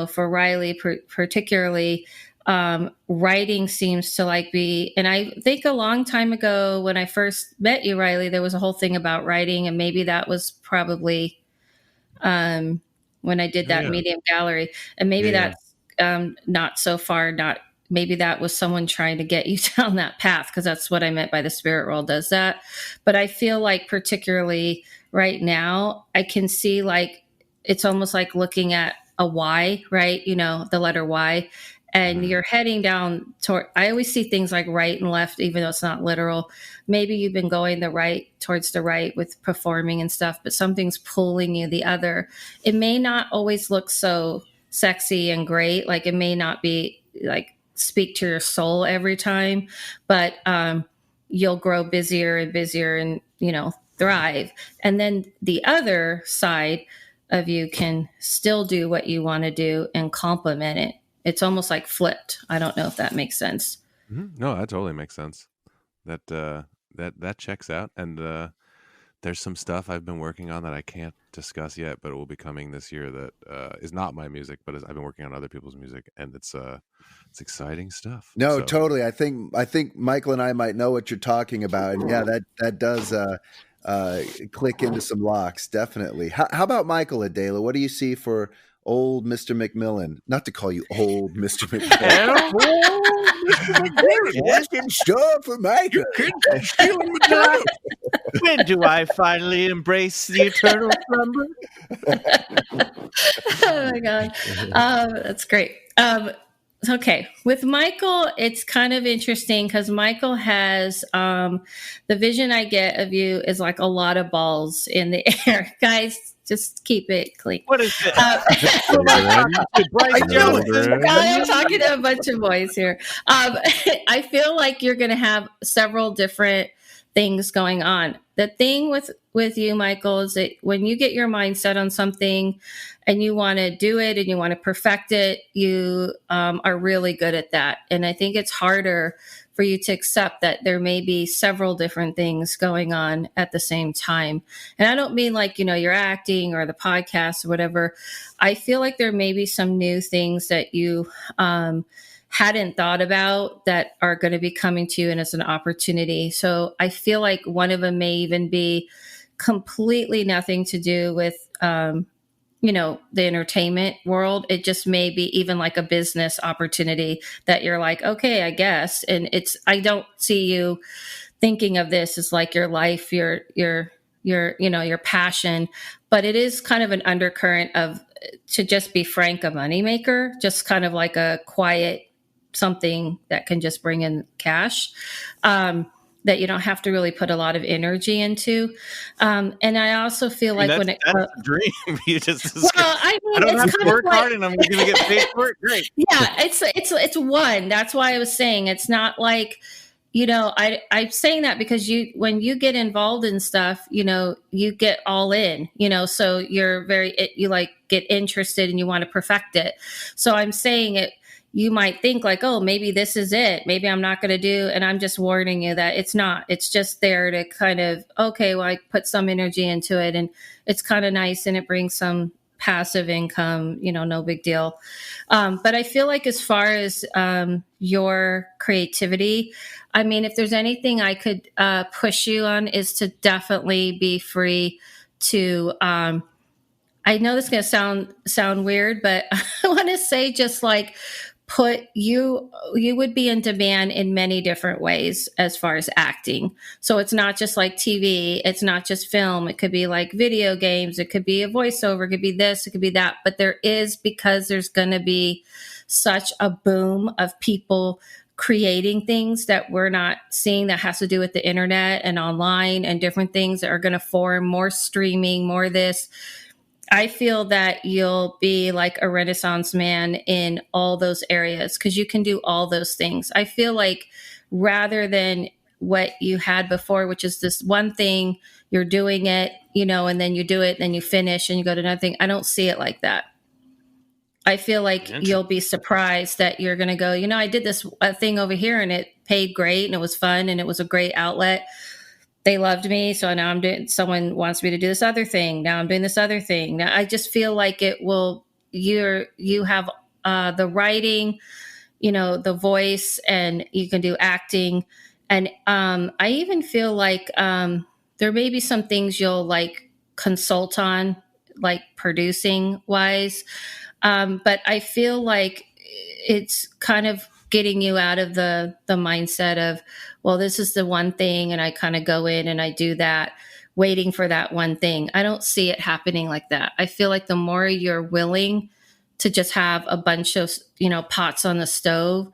for Riley particularly, writing seems to be, and I think a long time ago when I first met you, Riley, there was a whole thing about writing, and maybe that was probably when I did that medium gallery, and maybe that's not so far, maybe that was someone trying to get you down that path, because that's what I meant by the spirit world does that. But I feel like particularly right now, I can see it's almost like looking at a Y, right? The letter Y, and you're heading down toward, I always see things like right and left, even though it's not literal. Maybe you've been going towards the right with performing and stuff, but something's pulling you the other. It may not always look so sexy and great. It may not be speak to your soul every time, but you'll grow busier and busier and, thrive. And then the other side of you can still do what you want to do and complement it. It's almost like flipped. I don't know if that makes sense. Mm-hmm. No, that totally makes sense. That checks out. And there's some stuff I've been working on that I can't discuss yet, but it will be coming this year that is not my music, but I've been working on other people's music, and it's exciting stuff. No, totally. I think Michael and I might know what you're talking about, and that does click into some locks, definitely. How about Michael, Adela? What do you see for old Mr. McMillan? Not to call you old Mr. McMillan. What's in store for Michael? When do I finally embrace the eternal slumber? Oh my God. That's great. okay, with Michael, it's kind of interesting because Michael has the vision I get of you is like a lot of balls in the air. Guys, just keep it clean. What is it? Bryce I'm talking to a bunch of boys here. I feel like you're going to have several different things going on. The thing with you, Michael, is that when you get your mind set on something and you want to do it and you want to perfect it, you are really good at that. And I think it's harder for you to accept that there may be several different things going on at the same time. And I don't mean like, you're acting or the podcast or whatever. I feel like there may be some new things that you hadn't thought about that are going to be coming to you and as an opportunity. So I feel like one of them may even be completely nothing to do with, the entertainment world. It just may be even like a business opportunity that you're like, okay, I guess. And I don't see you thinking of this as like your life, your passion, but it is kind of an undercurrent of, to just be frank, a moneymaker, just kind of like a quiet something that can just bring in cash. That you don't have to really put a lot of energy into. And I also feel like that's a dream. You just, I don't have to work hard and I'm going to get paid for it. Great. Yeah, it's one. That's why I was saying it's not like, I'm saying that because when you get involved in stuff, you get all in, so you're you like get interested and you want to perfect it. So I'm saying it. You might think like, oh, maybe this is it. Maybe I'm not going to do. And I'm just warning you that it's not. It's just there to kind of, okay, well, I put some energy into it and it's kind of nice and it brings some passive income, no big deal. But I feel like as far as your creativity, I mean, if there's anything I could push you on is to definitely be free to, I know this is going to sound weird, but I want to say just like, you would be in demand in many different ways as far as acting. So it's not just like TV, it's not just film. It could be like video games. It could be a voiceover. It could be this, it could be that. But because there's going to be such a boom of people creating things that we're not seeing that has to do with the internet and online and different things that are going to form more streaming, more this. I feel that you'll be like a Renaissance man in all those areas because you can do all those things. I feel like rather than what you had before, which is this one thing, you're doing it, and then you do it, then you finish and you go to another thing. I don't see it like that. I feel like you'll be surprised that you're going to go, I did this thing over here and it paid great and it was fun and it was a great outlet. They loved me. So now someone wants me to do this other thing. Now I'm doing this other thing. Now I just feel like you have the writing, the voice, and you can do acting. And I even feel like there may be some things you'll like consult on, like producing wise. But I feel like it's kind of getting you out of the mindset of, well, this is the one thing. And I kind of go in and I do that, waiting for that one thing. I don't see it happening like that. I feel like the more you're willing to just have a bunch of, pots on the stove,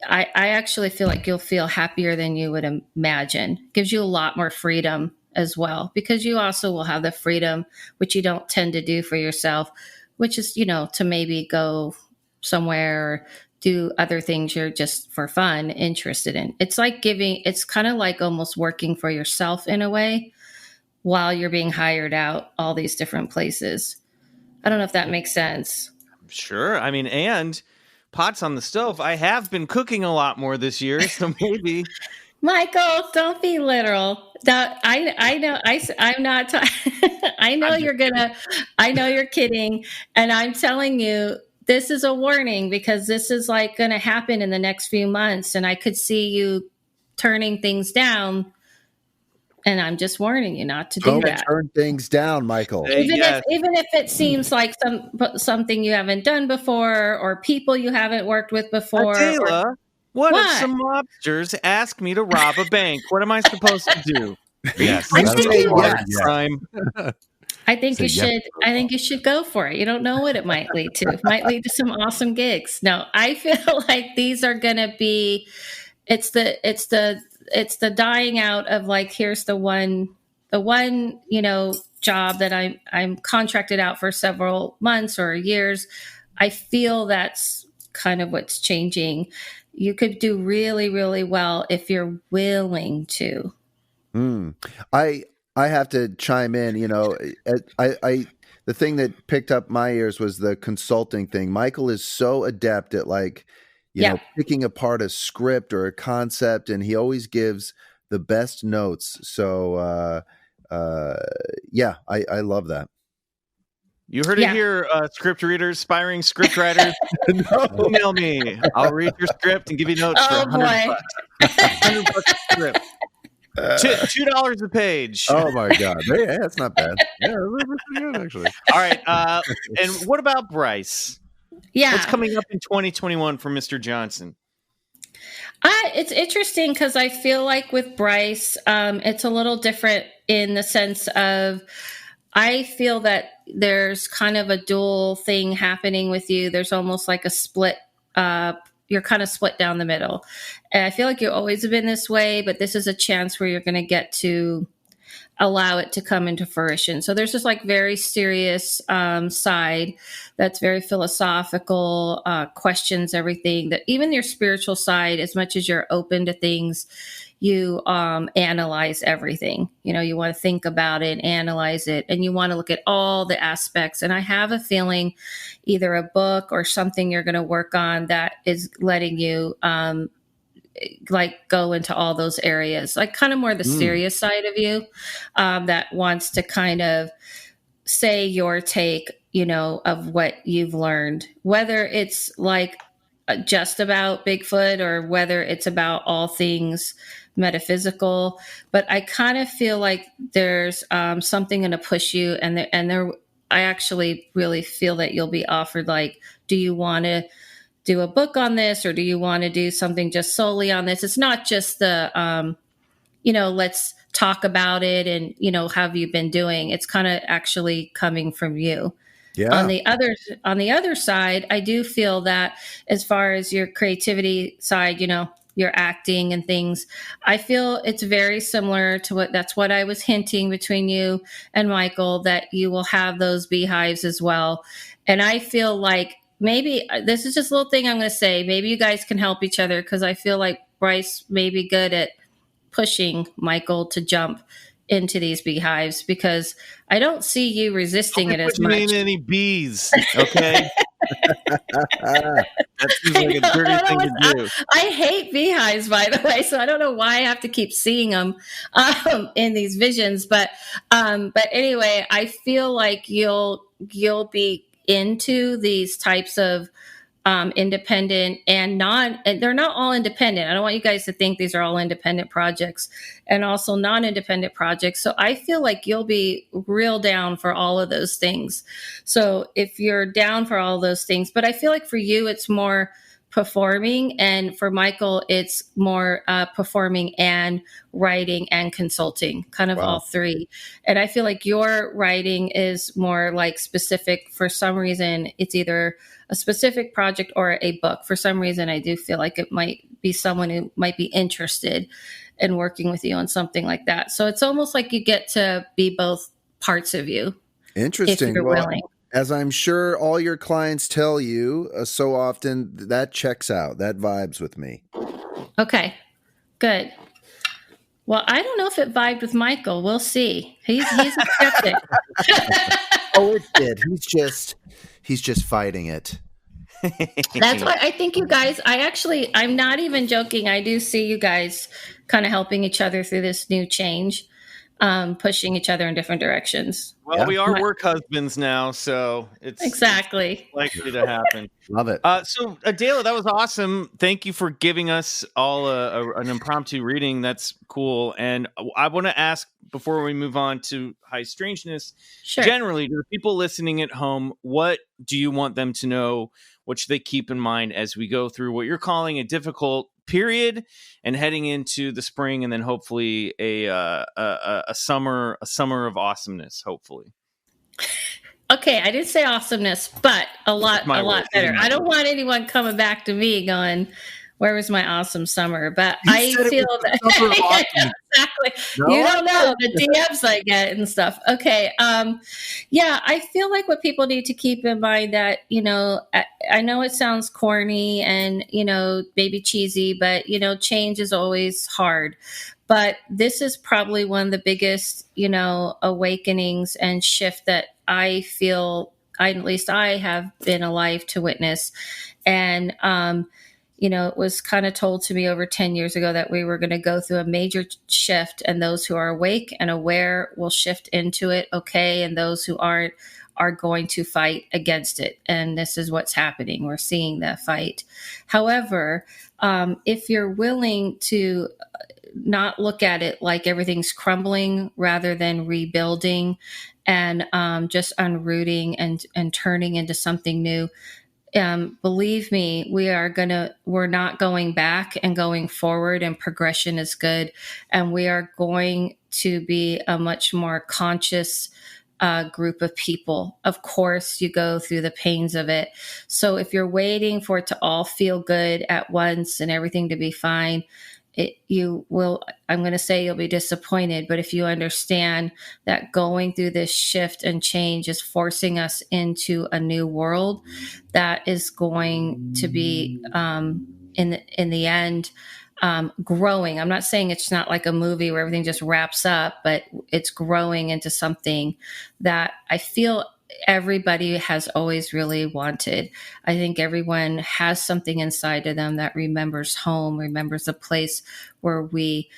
I actually feel like you'll feel happier than you would imagine. Gives you a lot more freedom as well, because you also will have the freedom, which you don't tend to do for yourself, which is, to maybe go somewhere or do other things you're just for fun interested in. It's kind of like almost working for yourself in a way while you're being hired out all these different places. I don't know if that makes sense. Sure. I mean, and pots on the stove. I have been cooking a lot more this year, so maybe. Michael, don't be literal. I know. I'm not. I know I know you're kidding, and I'm telling you. This is a warning because this is like going to happen in the next few months. And I could see you turning things down. And I'm just warning you not to do that. Turn things down, Michael. Even if it seems like something you haven't done before or people you haven't worked with before. Adela, what if some mobsters ask me to rob a bank? What am I supposed to do? Yes. I think you crime. I think you should. I think you should go for it. You don't know what it might lead to. It might lead to some awesome gigs. No, I feel like these are going to be. It's the dying out of like, here's the one job that I'm contracted out for several months or years. I feel that's kind of what's changing. You could do really, really well if you're willing to. I have to chime in. The thing that picked up my ears was the consulting thing. Michael is so adept at picking apart a script or a concept, and he always gives the best notes. So, I love that. You heard it here, script readers, aspiring script writers. Email me. I'll read your script and give you notes for $100. $100 a script. $2 a page. Oh my God. Yeah, that's not bad. Yeah, that's pretty good, actually. All right. And what about Bryce? Yeah. What's coming up in 2021 for Mr. Johnson? It's interesting because I feel like with Bryce, it's a little different in the sense of, I feel that there's kind of a dual thing happening with you. There's almost like a split. You're kind of split down the middle. And I feel like you always have been this way, but this is a chance where you're going to get to allow it to come into fruition. So there's this like very serious side that's very philosophical, questions everything, that even your spiritual side, as much as you're open to things, you analyze everything. You want to think about it, analyze it, and you want to look at all the aspects. And I have a feeling either a book or something you're going to work on that is letting you go into all those areas, like kind of more the serious side of you that wants to kind of say your take, of what you've learned, whether it's like just about Bigfoot or whether it's about all things metaphysical. But I kind of feel like there's something going to push you, and I actually really feel that you'll be offered, like, do you want to do a book on this, or do you want to do something just solely on this? It's not just the, let's talk about it and, how have you been doing? It's kind of actually coming from you. Yeah. On the other side, I do feel that as far as your creativity side, your acting and things, I feel it's very similar to that's what I was hinting between you and Michael, that you will have those beehives as well. And I feel like maybe this is just a little thing I'm going to say. Maybe you guys can help each other, because I feel like Bryce may be good at pushing Michael to jump into these beehives, because I don't see you resisting it as much. Ain't any bees, okay? That seems like a dirty thing to do. I hate beehives, by the way, so I don't know why I have to keep seeing them in these visions. But anyway, I feel like you'll be into these types of independent and they're not all independent. I don't want you guys to think these are all independent projects, and also non-independent projects. So I feel like you'll be real down for all of those things. So if you're down for all those things, but I feel like for you, it's more performing, and for Michael, it's more performing and writing and consulting, kind of all three. And I feel like your writing is more like specific. For some reason, it's either a specific project or a book. For some reason, I do feel like it might be someone who might be interested in working with you on something like that. So it's almost like you get to be both parts of you. Interesting. If you're willing. As I'm sure all your clients tell you so often, that checks out. That vibes with me. Okay, good. Well, I don't know if it vibed with Michael. We'll see. He's a skeptic. Oh, it did. He's just fighting it. That's why I think you guys, I'm not even joking. I do see you guys kind of helping each other through this new change, pushing each other in different directions. Well, we are work husbands now, so it's exactly likely to happen. Love it. So, Adela, that was awesome. Thank you for giving us all an impromptu reading. That's cool. And I want to ask, before we move on to high strangeness, generally, to the people listening at home, what do you want them to know? What should they keep in mind as we go through what you're calling a difficult period and heading into the spring, and then hopefully a summer of awesomeness, hopefully? Okay, I didn't say awesomeness, but a lot better. I don't want anyone coming back to me going, "Where was my awesome summer?" But I feel that exactly. No, you don't know the DMs I get and stuff. Okay, yeah, I feel like what people need to keep in mind that I know it sounds corny and maybe cheesy, but change is always hard. But this is probably one of the biggest, awakenings and shift that I feel, at least I have been alive to witness. And, it was kind of told to me over 10 years ago that we were going to go through a major shift, and those who are awake and aware will shift into it. Okay. And those who aren't are going to fight against it. And this is what's happening. We're seeing that fight. However, if you're willing to not look at it like everything's crumbling rather than rebuilding and just unrooting and turning into something new, believe me, we're not going back and going forward, and progression is good. And we are going to be a much more conscious group of people. Of course, you go through the pains of it. So if you're waiting for it to all feel good at once and everything to be fine, I'm going to say you'll be disappointed. But if you understand that going through this shift and change is forcing us into a new world that is going to be, in the end, growing. I'm not saying it's not like a movie where everything just wraps up, but it's growing into something that I feel everybody has always really wanted. I think everyone has something inside of them that remembers home, remembers a place where we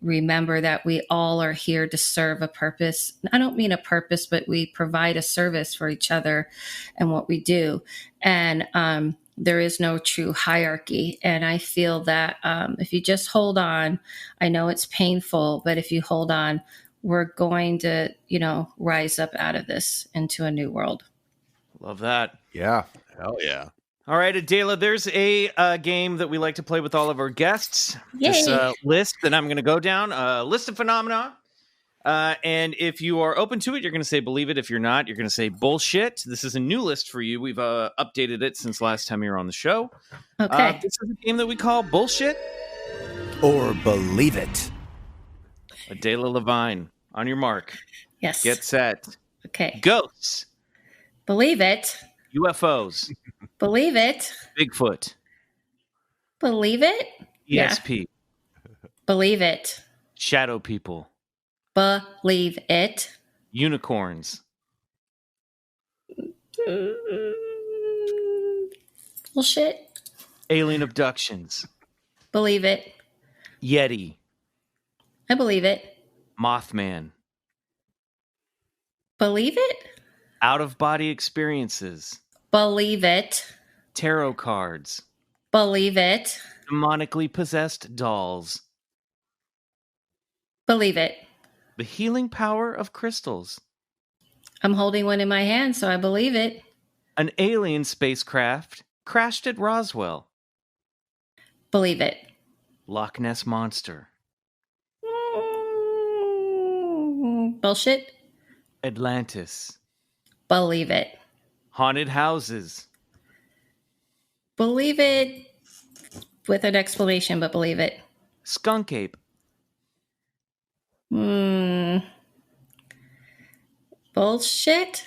remember that we all are here to serve a purpose. I don't mean a purpose, but we provide a service for each other and what we do. And there is no true hierarchy. And I feel that if you just hold on, I know it's painful, but if you hold on, we're going to, rise up out of this into a new world. Love that. Yeah. Hell yeah. All right, Adela, there's a game that we like to play with all of our guests. Yay. This list that I'm going to go down, a list of phenomena. And if you are open to it, you're going to say believe it. If you're not, you're going to say bullshit. This is a new list for you. We've updated it since last time you were on the show. Okay. This is a game that we call bullshit or believe it. Adela Lavine, on your mark. Yes. Get set. Okay. Ghosts. Believe it. UFOs. Believe it. Bigfoot. Believe it. ESP. Yeah. Believe it. Shadow people. Believe it. Unicorns. Bullshit. Alien abductions. Believe it. Yeti. I believe it. Mothman. Believe it. Out-of-body experiences. Believe it. Tarot cards. Believe it. Demonically possessed dolls. Believe it. The healing power of crystals. I'm holding one in my hand, so I believe it. An alien spacecraft crashed at Roswell. Believe it. Loch Ness Monster. Bullshit. Atlantis. Believe it. Haunted houses. Believe it with an explanation, but believe it. Skunk ape. Bullshit.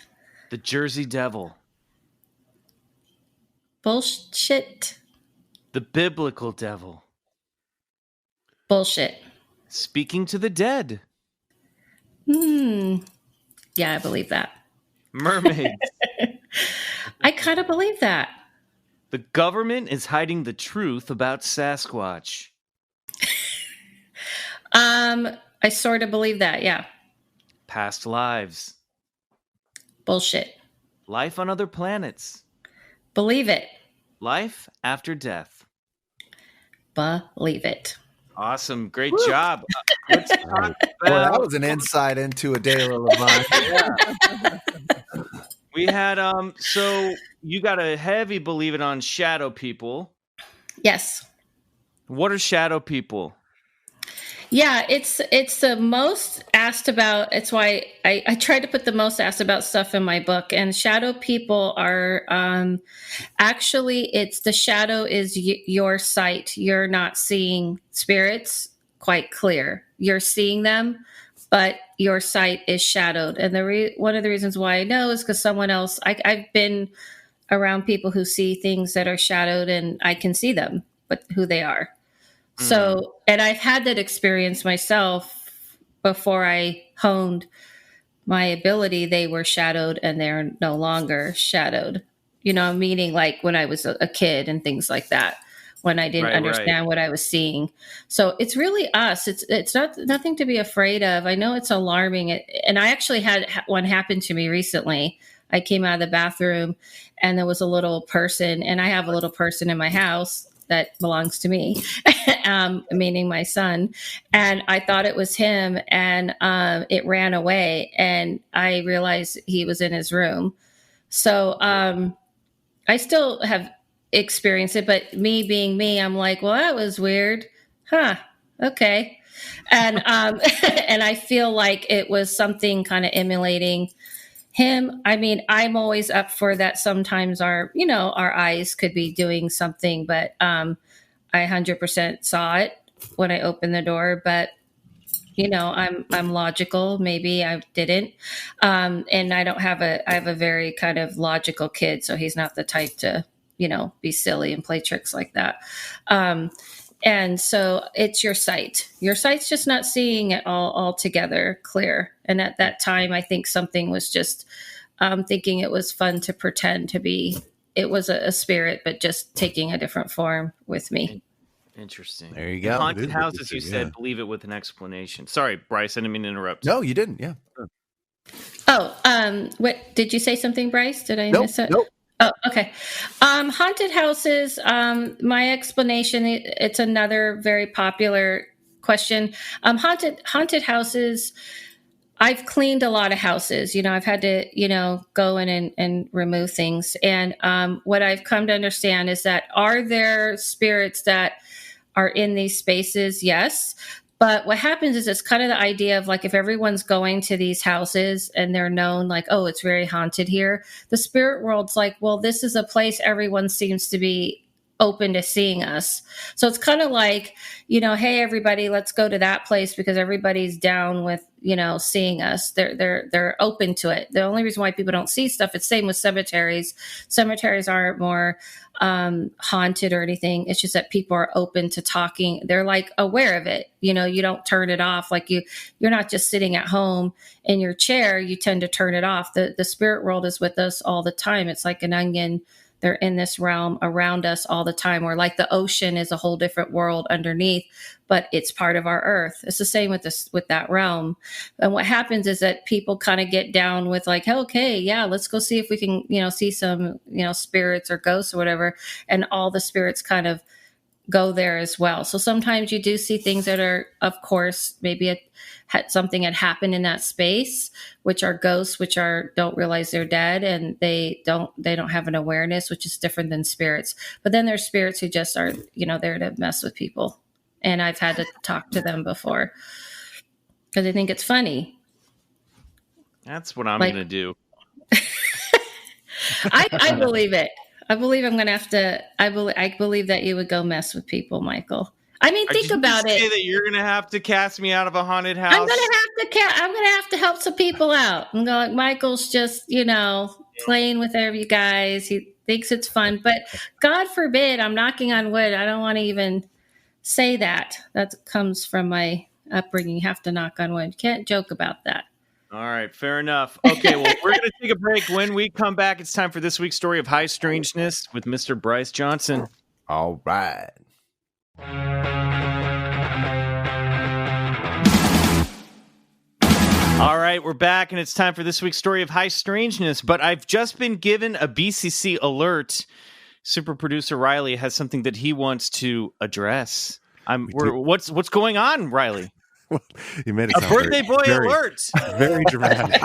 The Jersey Devil. Bullshit. The biblical devil. Bullshit. Speaking to the dead. Yeah, I believe that. Mermaids. I kind of believe that. The government is hiding the truth about Sasquatch. I sort of believe that, yeah. Past lives. Bullshit. Life on other planets. Believe it. Life after death. Believe it. Awesome. Great job. Let's talk about... Boy, that was an insight into Adela Lavine. Yeah. We had, so you got a heavy believe it on shadow people. Yes. What are shadow people? Yeah, it's the most asked about. It's why I tried to put the most asked about stuff in my book. And shadow people are actually, it's the shadow is your sight. You're not seeing spirits quite clear. You're seeing them, but your sight is shadowed. And one of the reasons why I know is because someone else. I've been around people who see things that are shadowed, and I can see them, but who they are. So, and I've had that experience myself before I honed my ability. They were shadowed and they're no longer shadowed, meaning like when I was a kid and things like that, when I didn't understand what I was seeing. So it's really us. It's nothing to be afraid of. I know it's alarming. And I actually had one happen to me recently. I came out of the bathroom and there was a little person, and I have a little person in my house that belongs to me, meaning my son. And I thought it was him, and it ran away, and I realized he was in his room. So I still have experienced it, but me being me, I'm like, well, that was weird. Huh. Okay. And and I feel like it was something kind of emulating him. I mean, I'm always up for that. Sometimes our eyes could be doing something, but I 100% saw it when I opened the door. But I'm logical. Maybe I didn't, and I have a very kind of logical kid, so he's not the type to be silly and play tricks like that. And so it's your sight. Your sight's just not seeing it all together clear. And at that time, I think something was just thinking it was fun to pretend to be. It was a spirit, but just taking a different form with me. Interesting. There you go. Haunted houses, you said, believe it with an explanation. Sorry, Bryce, I didn't mean to interrupt. No, you didn't. Yeah. Oh, what did you say something, Bryce? Did I miss it? Nope. Oh, okay. Haunted houses. My explanation. It's another very popular question. Haunted houses. I've cleaned a lot of houses. I've had to, go in and remove things. And what I've come to understand is that are there spirits that are in these spaces? Yes. But what happens is it's kind of the idea of like, if everyone's going to these houses and they're known like, oh, it's very haunted here. The spirit world's like, well, this is a place everyone seems to be open to seeing us. So it's kind of like, hey, everybody, let's go to that place because everybody's down with, seeing us. They're open to it. The only reason why people don't see stuff, it's same with cemeteries. Cemeteries aren't more haunted or anything. It's just that people are open to talking. They're like aware of it. You don't turn it off. Like you're not just sitting at home in your chair. You tend to turn it off. The spirit world is with us all the time. It's like an onion. They're in this realm around us all the time. Or like the ocean is a whole different world underneath, but it's part of our earth. It's the same with that realm. And what happens is that people kind of get down with like, okay, yeah, let's go see if we can, see some, spirits or ghosts or whatever. And all the spirits kind of go there as well. So sometimes you do see things that are, of course, maybe something had happened in that space, which are ghosts, which don't realize they're dead, and they don't have an awareness, which is different than spirits. But then there's spirits who just are, there to mess with people. And I've had to talk to them before because I think it's funny. That's what I'm going to do. I believe it. I believe I'm going to have to. I believe that you would go mess with people, Michael. I mean, think about it. Say that you're going to have to cast me out of a haunted house. I'm going to have to help some people out. I'm going. Michael's just, playing with you guys. He thinks it's fun, but God forbid, I'm knocking on wood. I don't want to even say that. That comes from my upbringing. You have to knock on wood. Can't joke about that. All right, fair enough. Okay, well, we're going to take a break. When we come back, it's time for this week's story of high strangeness with Mr. Bryce Johnson. All right. All right, we're back, and it's time for this week's story of high strangeness. But I've just been given a BCC alert. Super producer Riley has something that he wants to address. What's going on, Riley? You made it a birthday boy alert. Very dramatic.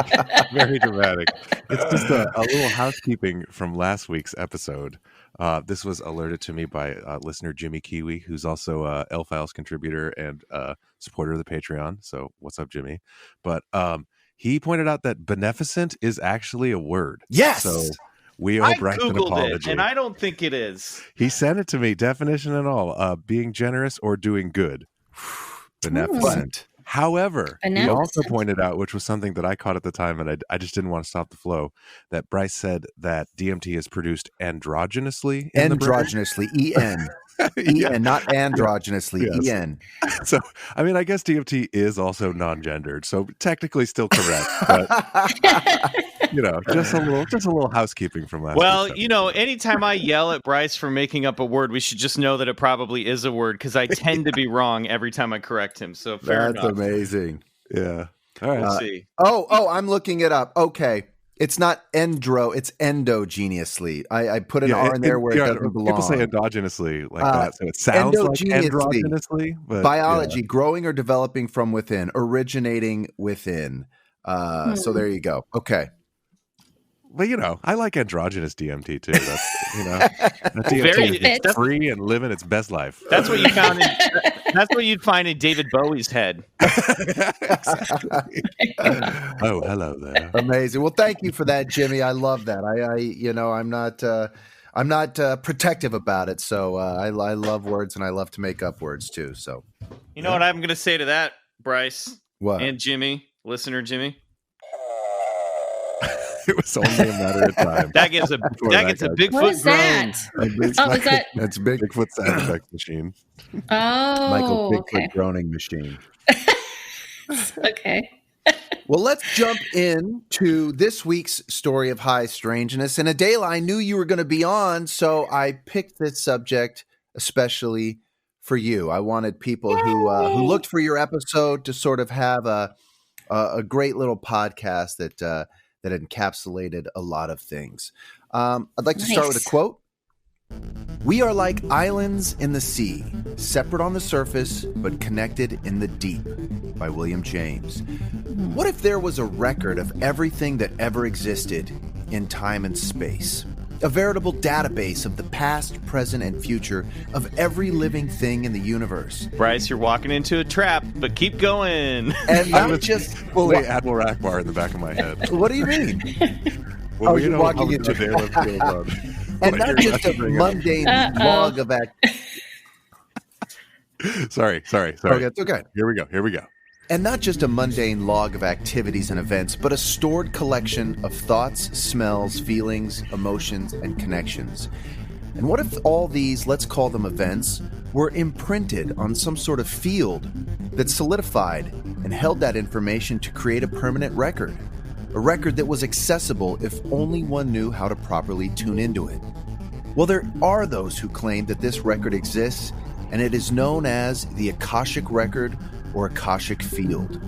Very dramatic. It's just a little housekeeping from last week's episode. This was alerted to me by listener Jimmy Kiwi, who's also a L-Files contributor and supporter of the Patreon. So what's up, Jimmy? But he pointed out that beneficent is actually a word. Yes! So we owe Bryce an apology. And I don't think it is. He sent it to me, definition and all. Being generous or doing good. Beneficent. However, he also pointed out, which was something that I caught at the time, and I just didn't want to stop the flow, that Bryce said that DMT is produced androgynously. Androgynously, E-N. E-N, not androgynously, Yes. E-N. So, I mean, I guess DMT is also non-gendered, so technically still correct. But, just a little housekeeping from last week. Well, anytime I yell at Bryce for making up a word, we should just know that it probably is a word, because I tend to be wrong every time I correct him. So fair enough. That's amazing. Yeah. All right. Let's see. Oh, I'm looking it up. Okay. It's not it's endogenously. I put an R in there where it doesn't belong. People say endogenously like that, so it sounds like androgynously. But, biology, growing or developing from within, originating within. So there you go. Okay. But I like androgynous DMT too. That's DMT is free and living its best life. That's what you found. That's what you'd find in David Bowie's head. Exactly. Oh, hello there. Amazing. Well, thank you for that, Jimmy. I love that. I'm not protective about it. So I love words and I love to make up words too. So you know what I'm going to say to that, Bryce? What? And Jimmy, listener Jimmy. It was only a matter of time. That gets a Bigfoot What is groan. that? That's big. Bigfoot sound effects machine. Oh, Michael Bigfoot okay. groaning machine. Okay. Well, let's jump into this week's story of high strangeness. And Adela, I knew you were going to be on, so I picked this subject especially for you. I wanted people who looked for your episode to sort of have a great little podcast that encapsulated a lot of things. I'd like to start with a quote. "We are like islands in the sea, separate on the surface, but connected in the deep," by William James. What if there was a record of everything that ever existed in time and space? A veritable database of the past, present, and future of every living thing in the universe. Bryce, you're walking into a trap, but keep going. And I not was just fully Admiral Akbar in the back of my head. What do you mean? Well, you're walking into and not just a mundane log of Sorry. Okay, it's okay. Here we go. And not just a mundane log of activities and events, but a stored collection of thoughts, smells, feelings, emotions, and connections. And what if all these, let's call them events, were imprinted on some sort of field that solidified and held that information to create a permanent record? A record that was accessible if only one knew how to properly tune into it. Well, there are those who claim that this record exists, and it is known as the Akashic Record or Akashic Field.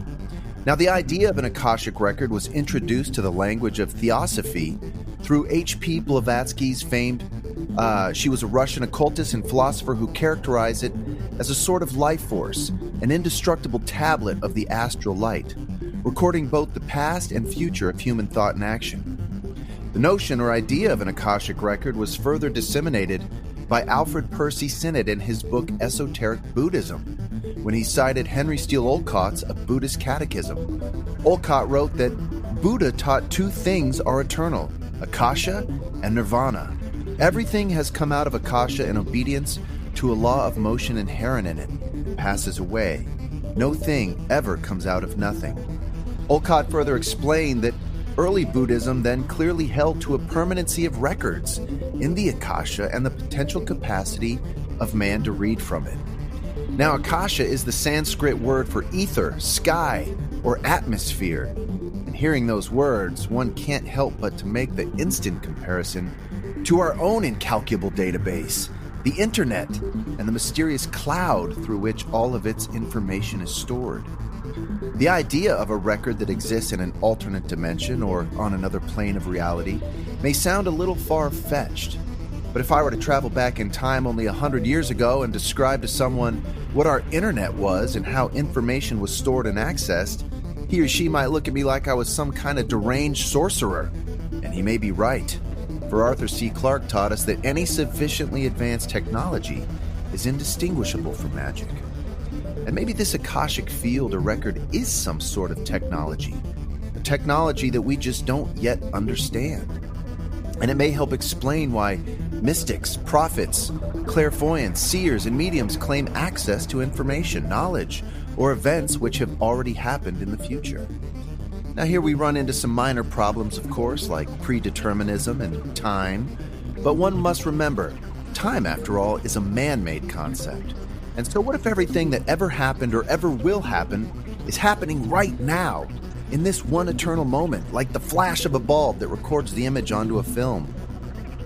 Now, the idea of an Akashic Record was introduced to the language of Theosophy through H.P. Blavatsky's famed, she was a Russian occultist and philosopher who characterized it as a sort of life force, an indestructible tablet of the astral light, recording both the past and future of human thought and action. The notion or idea of an Akashic Record was further disseminated by Alfred Percy Sinnett in his book Esoteric Buddhism, when he cited Henry Steele Olcott's A Buddhist Catechism. Olcott wrote that Buddha taught two things are eternal, Akasha and Nirvana. Everything has come out of Akasha in obedience to a law of motion inherent in it, passes away. No thing ever comes out of nothing. Olcott further explained that early Buddhism then clearly held to a permanency of records in the Akasha and the potential capacity of man to read from it. Now, Akasha is the Sanskrit word for ether, sky, or atmosphere. And hearing those words, one can't help but to make the instant comparison to our own incalculable database, the internet, and the mysterious cloud through which all of its information is stored. The idea of a record that exists in an alternate dimension or on another plane of reality may sound a little far-fetched, but if I were to travel back in time only 100 years ago and describe to someone what our internet was and how information was stored and accessed, he or she might look at me like I was some kind of deranged sorcerer, and he may be right. for Arthur C. Clarke taught us that any sufficiently advanced technology is indistinguishable from magic. And maybe this Akashic field or record is some sort of technology, a technology that we just don't yet understand. And it may help explain why mystics, prophets, clairvoyants, seers, and mediums claim access to information, knowledge, or events which have already happened in the future. Now here we run into some minor problems, of course, like predeterminism and time, but one must remember, time, after all, is a man-made concept. And so what if everything that ever happened or ever will happen is happening right now, in this one eternal moment, like the flash of a bulb that records the image onto a film?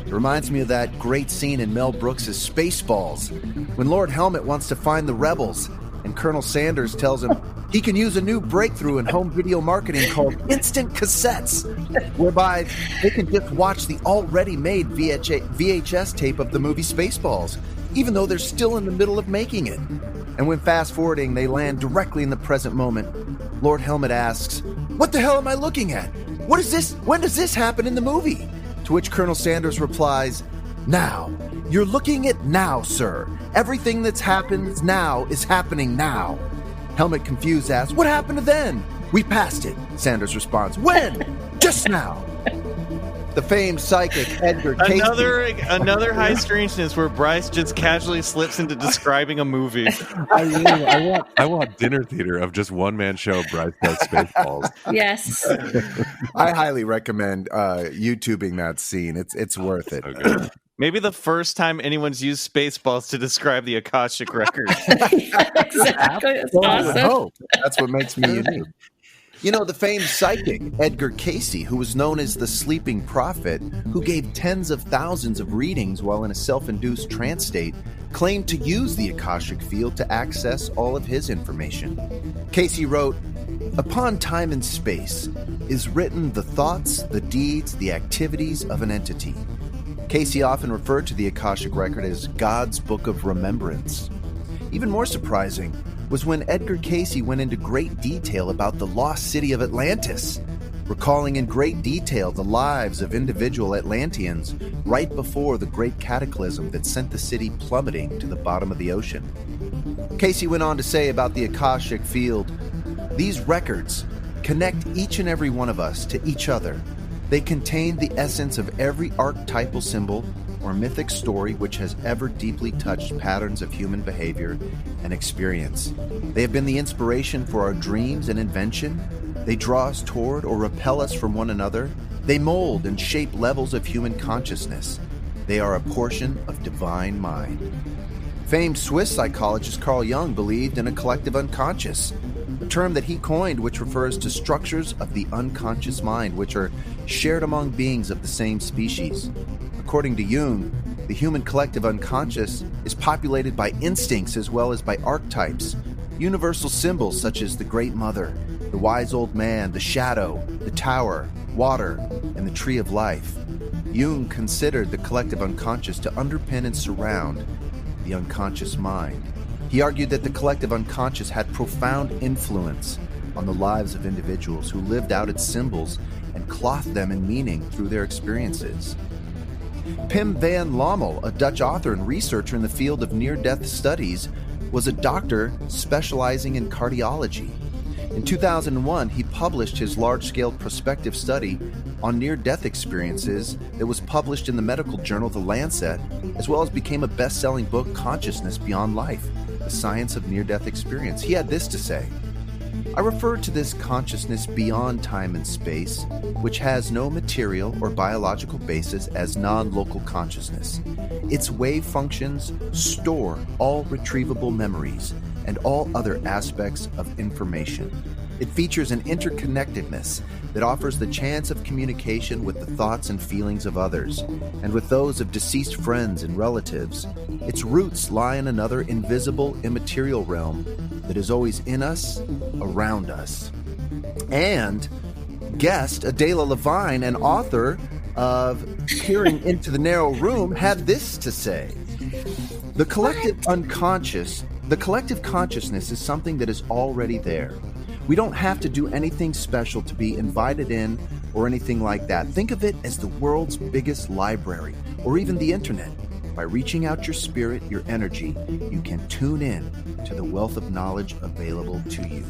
It reminds me of that great scene in Mel Brooks' Spaceballs, when Lord Helmet wants to find the rebels, and Colonel Sanders tells him he can use a new breakthrough in home video marketing called instant cassettes, whereby they can just watch the already made VHS tape of the movie Spaceballs, even though they're still in the middle of making it. And when fast-forwarding, they land directly in the present moment, Lord Helmet asks, "What the hell am I looking at? What is this? When does this happen in the movie?" To which Colonel Sanders replies, "Now. You're looking at now, sir. Everything that's happened now is happening now." Helmet, confused, asks, "What happened to then?" "We passed it," Sanders responds. "When?" "Just now." The famed psychic Edgar Casey. Another high strangeness where Bryce just casually slips into describing a movie. I want dinner theater of just one-man show Bryce does Spaceballs. Yes. I highly recommend YouTubing that scene. It's worth it. Okay. Maybe the first time anyone's used Spaceballs to describe the Akashic Records. Exactly. It's awesome. Hope. That's what makes me unique. You know, the famed psychic Edgar Casey, who was known as the Sleeping Prophet, who gave tens of thousands of readings while in a self-induced trance state, claimed to use the Akashic field to access all of his information. Casey wrote, "Upon time and space is written the thoughts, the deeds, the activities of an entity." Casey often referred to the Akashic Record as God's Book of Remembrance. Even more surprising was when Edgar Casey went into great detail about the lost city of Atlantis, recalling in great detail the lives of individual Atlanteans right before the great cataclysm that sent the city plummeting to the bottom of the ocean. Casey went on to say about the Akashic field, "These records connect each and every one of us to each other. They contain the essence of every archetypal symbol or mythic story which has ever deeply touched patterns of human behavior and experience. They have been the inspiration for our dreams and invention. They draw us toward or repel us from one another. They mold and shape levels of human consciousness. They are a portion of divine mind." Famed Swiss psychologist Carl Jung believed in a collective unconscious, a term that he coined which refers to structures of the unconscious mind which are shared among beings of the same species. According to Jung, the human collective unconscious is populated by instincts as well as by archetypes, universal symbols such as the Great Mother, the Wise Old Man, the Shadow, the Tower, water, and the Tree of Life. Jung considered the collective unconscious to underpin and surround the unconscious mind. He argued that the collective unconscious had profound influence on the lives of individuals who lived out its symbols and clothed them in meaning through their experiences. Pim van Lommel, a Dutch author and researcher in the field of near-death studies, was a doctor specializing in cardiology. In 2001, he published his large-scale prospective study on near-death experiences that was published in the medical journal The Lancet, as well as became a best-selling book, Consciousness Beyond Life, The Science of Near-Death Experience. He had this to say, "I refer to this consciousness beyond time and space, which has no material or biological basis, as non-local consciousness. Its wave functions store all retrievable memories and all other aspects of information. It features an interconnectedness that offers the chance of communication with the thoughts and feelings of others, and with those of deceased friends and relatives. Its roots lie in another invisible, immaterial realm that is always in us, around us." And guest Adela Lavine, an author of Peering into the Narrow Room, had this to say, "The collective unconscious, the collective consciousness is something that is already there. We don't have to do anything special to be invited in or anything like that. Think of it as the world's biggest library, or even the internet. By reaching out your spirit, your energy, you can tune in to the wealth of knowledge available to you.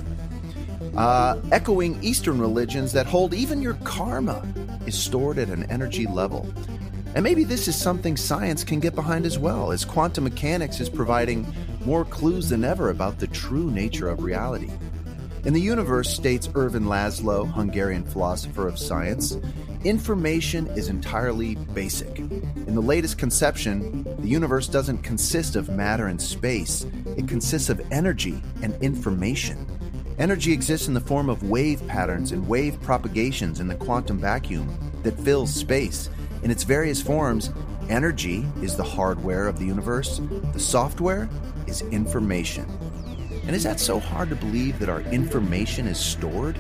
Echoing Eastern religions that hold even your karma is stored at an energy level. And maybe this is something science can get behind as well, as quantum mechanics is providing more clues than ever about the true nature of reality. In the universe, states Ervin Laszlo, Hungarian philosopher of science, information is entirely basic. In the latest conception, the universe doesn't consist of matter and space. It consists of energy and information. Energy exists in the form of wave patterns and wave propagations in the quantum vacuum that fills space. In its various forms, energy is the hardware of the universe. The software is information. And is that so hard to believe that our information is stored?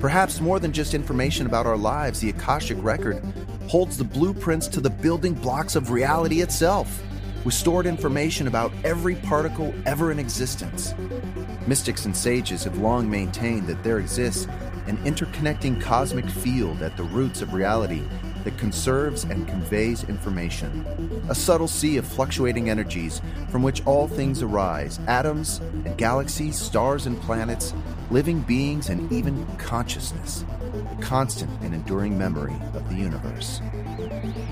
Perhaps more than just information about our lives, the Akashic Record holds the blueprints to the building blocks of reality itself, with stored information about every particle ever in existence. Mystics and sages have long maintained that there exists an interconnecting cosmic field at the roots of reality that conserves and conveys information, a subtle sea of fluctuating energies from which all things arise, atoms and galaxies, stars and planets, living beings, and even consciousness, the constant and enduring memory of the universe.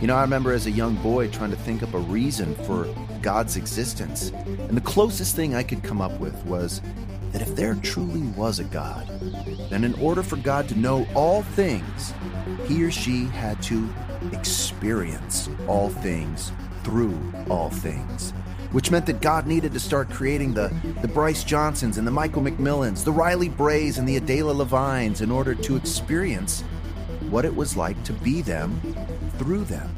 You know, I remember as a young boy trying to think up a reason for God's existence, and the closest thing I could come up with was that if there truly was a God, then in order for God to know all things, he or she had to experience all things through all things, which meant that God needed to start creating the Bryce Johnsons and the Michael McMillans, the Riley Brays and the Adela Lavines in order to experience what it was like to be them through them.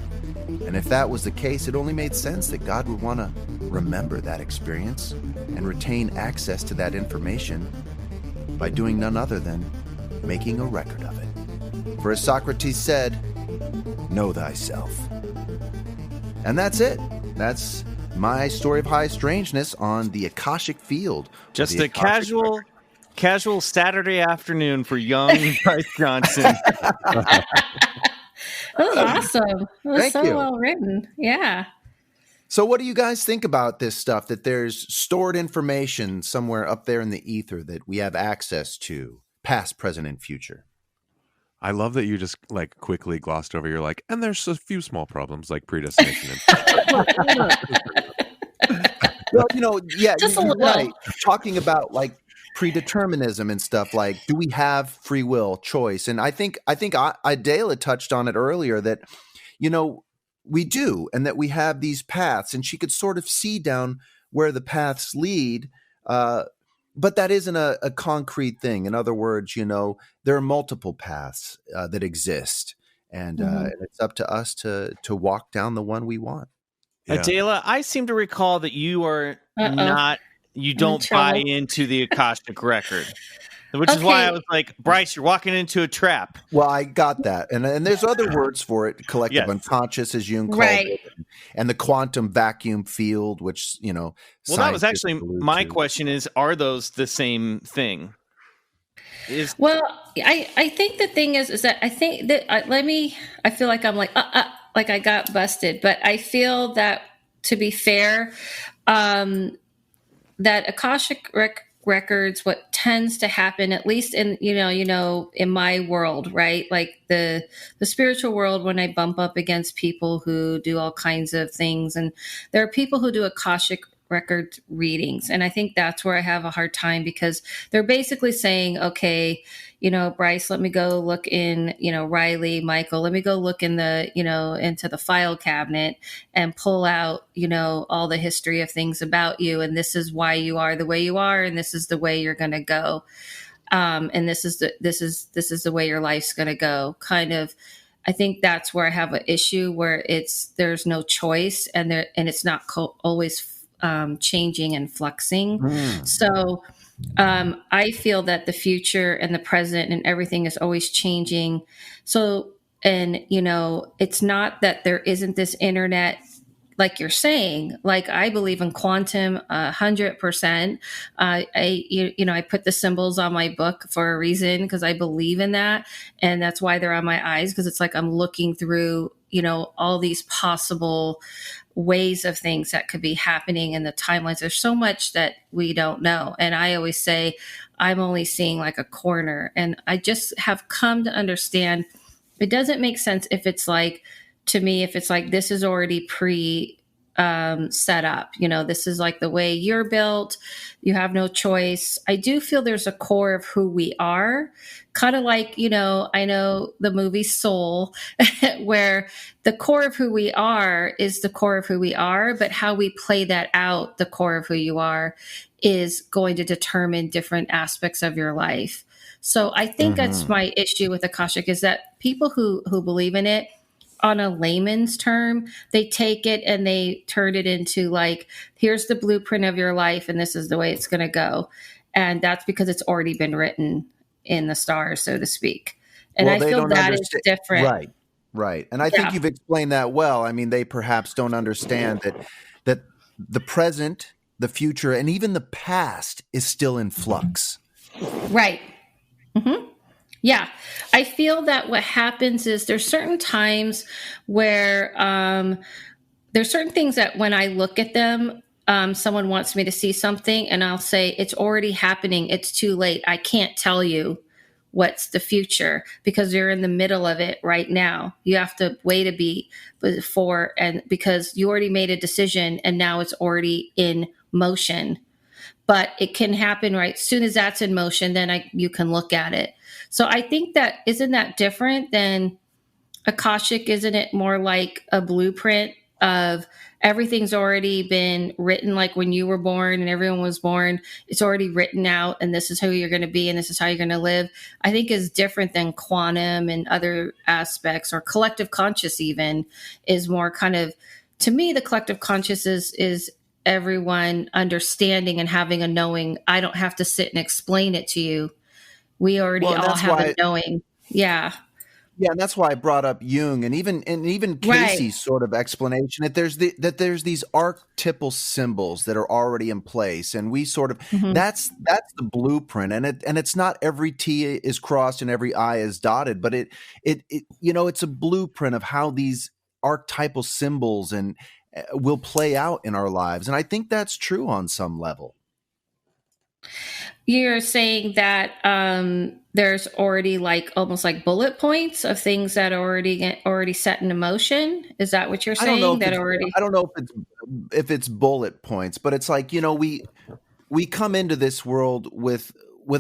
And if that was the case, it only made sense that God would want to remember that experience and retain access to that information by doing none other than making a record of it. For as Socrates said, know thyself. And that's it. That's my story of high strangeness on the Akashic field. Just a casual Saturday afternoon for young Bryce Johnson. That was awesome. It was Thank so you. well written. Yeah. So what do you guys think about this stuff, that there's stored information somewhere up there in the ether that we have access to, past, present, and future? I love that you just like quickly glossed over. You're like, and there's a few small problems like predestination. Well, you know, yeah, Just a you're little. right. Talking about like predeterminism and stuff, like, do we have free will, choice? And I think Adela touched on it earlier that, you know, we do, and that we have these paths, and she could sort of see down where the paths lead. But that isn't a concrete thing. In other words, you know, there are multiple paths that exist, and it's up to us to walk down the one we want. Yeah. Adela, I seem to recall that you are you don't buy into the Akashic Record, which is why I was like, Bryce, you're walking into a trap. Well, I got that. And there's other words for it, collective unconscious, as Jung called it, and the quantum vacuum field, which, you know. Well, that was actually my question is, are those the same thing? Well, I think the thing is that I think that I feel like I'm like I got busted, but I feel that, to be fair, that Akashic Records, what tends to happen, at least in in my world, right? Like the spiritual world, when I bump up against people who do all kinds of things, and there are people who do Akashic record readings, and I think that's where I have a hard time, because they're basically saying, okay, Bryce, let me go look in, Riley, Michael, let me go look in the, into the file cabinet and pull out, all the history of things about you. And this is why you are the way you are. And this is the way you're going to go. And this is the way your life's going to go. Kind of, I think that's where I have an issue, where there's no choice, and it's not always changing and fluxing. So, I feel that the future and the present and everything is always changing. So, and, it's not that there isn't this internet like you're saying, like I believe in quantum 100%. I put the symbols on my book for a reason because I believe in that. And that's why they're on my eyes, because it's like I'm looking through, all these possible ways of things that could be happening in the timelines. There's so much that we don't know. And I always say I'm only seeing like a corner. And I just have come to understand it doesn't make sense if it's like, to me, if it's like, this is already set up, this is like the way you're built, you have no choice. I do feel there's a core of who we are, kind of like, I know the movie Soul, where the core of who we are is the core of who we are, but how we play that out, the core of who you are, is going to determine different aspects of your life. So I think that's my issue with Akashic, is that people who believe in it, on a layman's term, they take it and they turn it into like, here's the blueprint of your life and this is the way it's going to go. And that's because it's already been written in the stars, so to speak. And I feel that is different. Right. And I think you've explained that well. I mean, they perhaps don't understand that the present, the future, and even the past is still in flux. Right. Mm-hmm. Yeah, I feel that what happens is there's certain times where there's certain things that when I look at them, someone wants me to see something and I'll say, it's already happening. It's too late. I can't tell you what's the future because you're in the middle of it right now. You have to wait a beat before, and because you already made a decision and now it's already in motion. But it can happen right as soon as that's in motion, then you can look at it. So I think that, isn't that different than Akashic? Isn't it more like a blueprint of everything's already been written, like when you were born and everyone was born, it's already written out and this is who you're going to be and this is how you're going to live, I think is different than quantum and other aspects, or collective conscious even is more kind of, to me, the collective conscious is everyone understanding and having a knowing. I don't have to sit and explain it to you. We already all have a knowing. Yeah. Yeah, and that's why I brought up Jung and even Casey's sort of explanation that there's these archetypal symbols that are already in place, and we sort of that's the blueprint, and it's not every T is crossed and every I is dotted, but it it's a blueprint of how these archetypal symbols and will play out in our lives, and I think that's true on some level. You're saying that there's already like almost like bullet points of things that are already set in motion. Is that what you're saying? I don't know if it's bullet points, but it's like, we come into this world with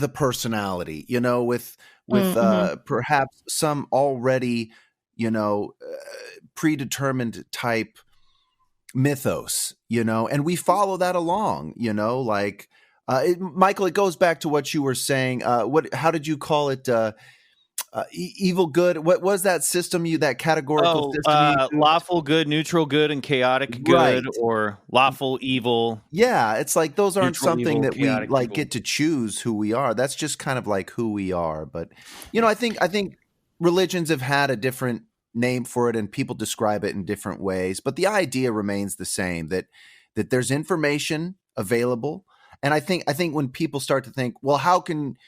a personality, with perhaps some already, predetermined type mythos, and we follow that along, like. Michael, it goes back to what you were saying. How did you call it? Evil good. What was that system? That categorical system? Lawful good, neutral good, and chaotic good, or lawful evil. Yeah, it's like those aren't something evil, that we like get to choose who we are. That's just kind of like who we are. But I think religions have had a different name for it, and people describe it in different ways. But the idea remains the same: that there's information available. And I think when people start to think, well, how can,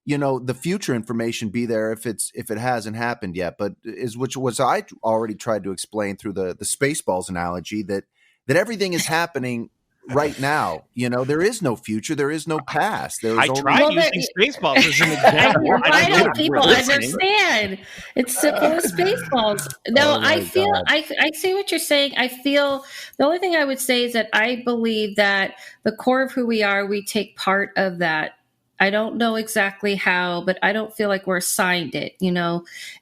the future information be there if it hasn't happened yet? But which was I already tried to explain through the Spaceballs analogy that everything is happening right now. There is no future, there is no past. I tried using Spaceballs as an example. Why don't people understand? It's simple as Spaceballs. No, I feel I see what you're saying. I feel the only thing I would say is that I believe that the core of who we are, we take part of that. I don't know exactly how, but I don't feel like we're assigned it,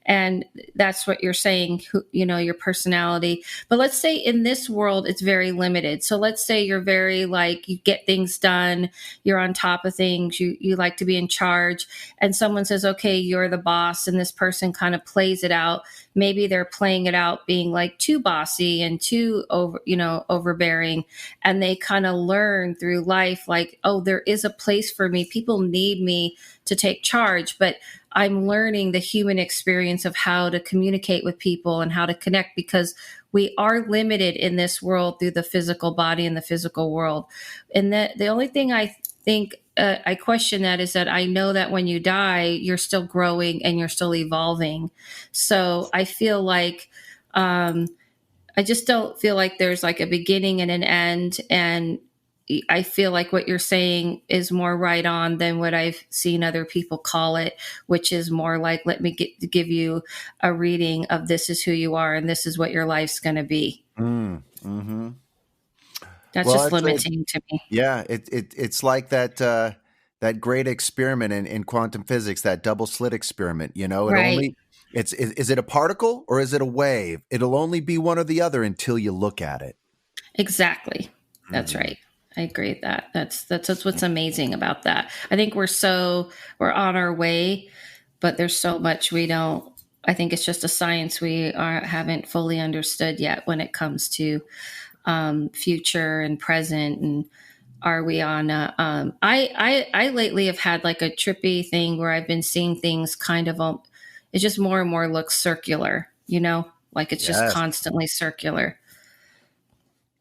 and that's what you're saying, your personality. But let's say in this world, it's very limited. So let's say you're very you get things done, you're on top of things, you like to be in charge, and someone says, okay, you're the boss, and this person kind of plays it out. Maybe they're playing it out being like too bossy and too overbearing. And they kind of learn through life, like, oh, there is a place for me. People need me to take charge, but I'm learning the human experience of how to communicate with people and how to connect, because we are limited in this world through the physical body and the physical world. And that the only thing I think I question that is that I know that when you die, you're still growing and you're still evolving. So I feel like, I just don't feel like there's like a beginning and an end. And I feel like what you're saying is more right on than what I've seen other people call it, which is more like, let me give you a reading of this is who you are and this is what your life's going to be. Mm-hmm. That's just limiting to me. Yeah, it's like that great experiment in quantum physics, that double slit experiment. Right. Is it a particle or is it a wave? It'll only be one or the other until you look at it. Exactly. That's right. I agree with that. That's what's amazing about that. I think we're on our way, but there's so much we don't. I think it's just a science we haven't fully understood yet when it comes to future and present. And are we on? I lately have had like a trippy thing where I've been seeing things kind of. It just more and more looks circular. Like it's just constantly circular.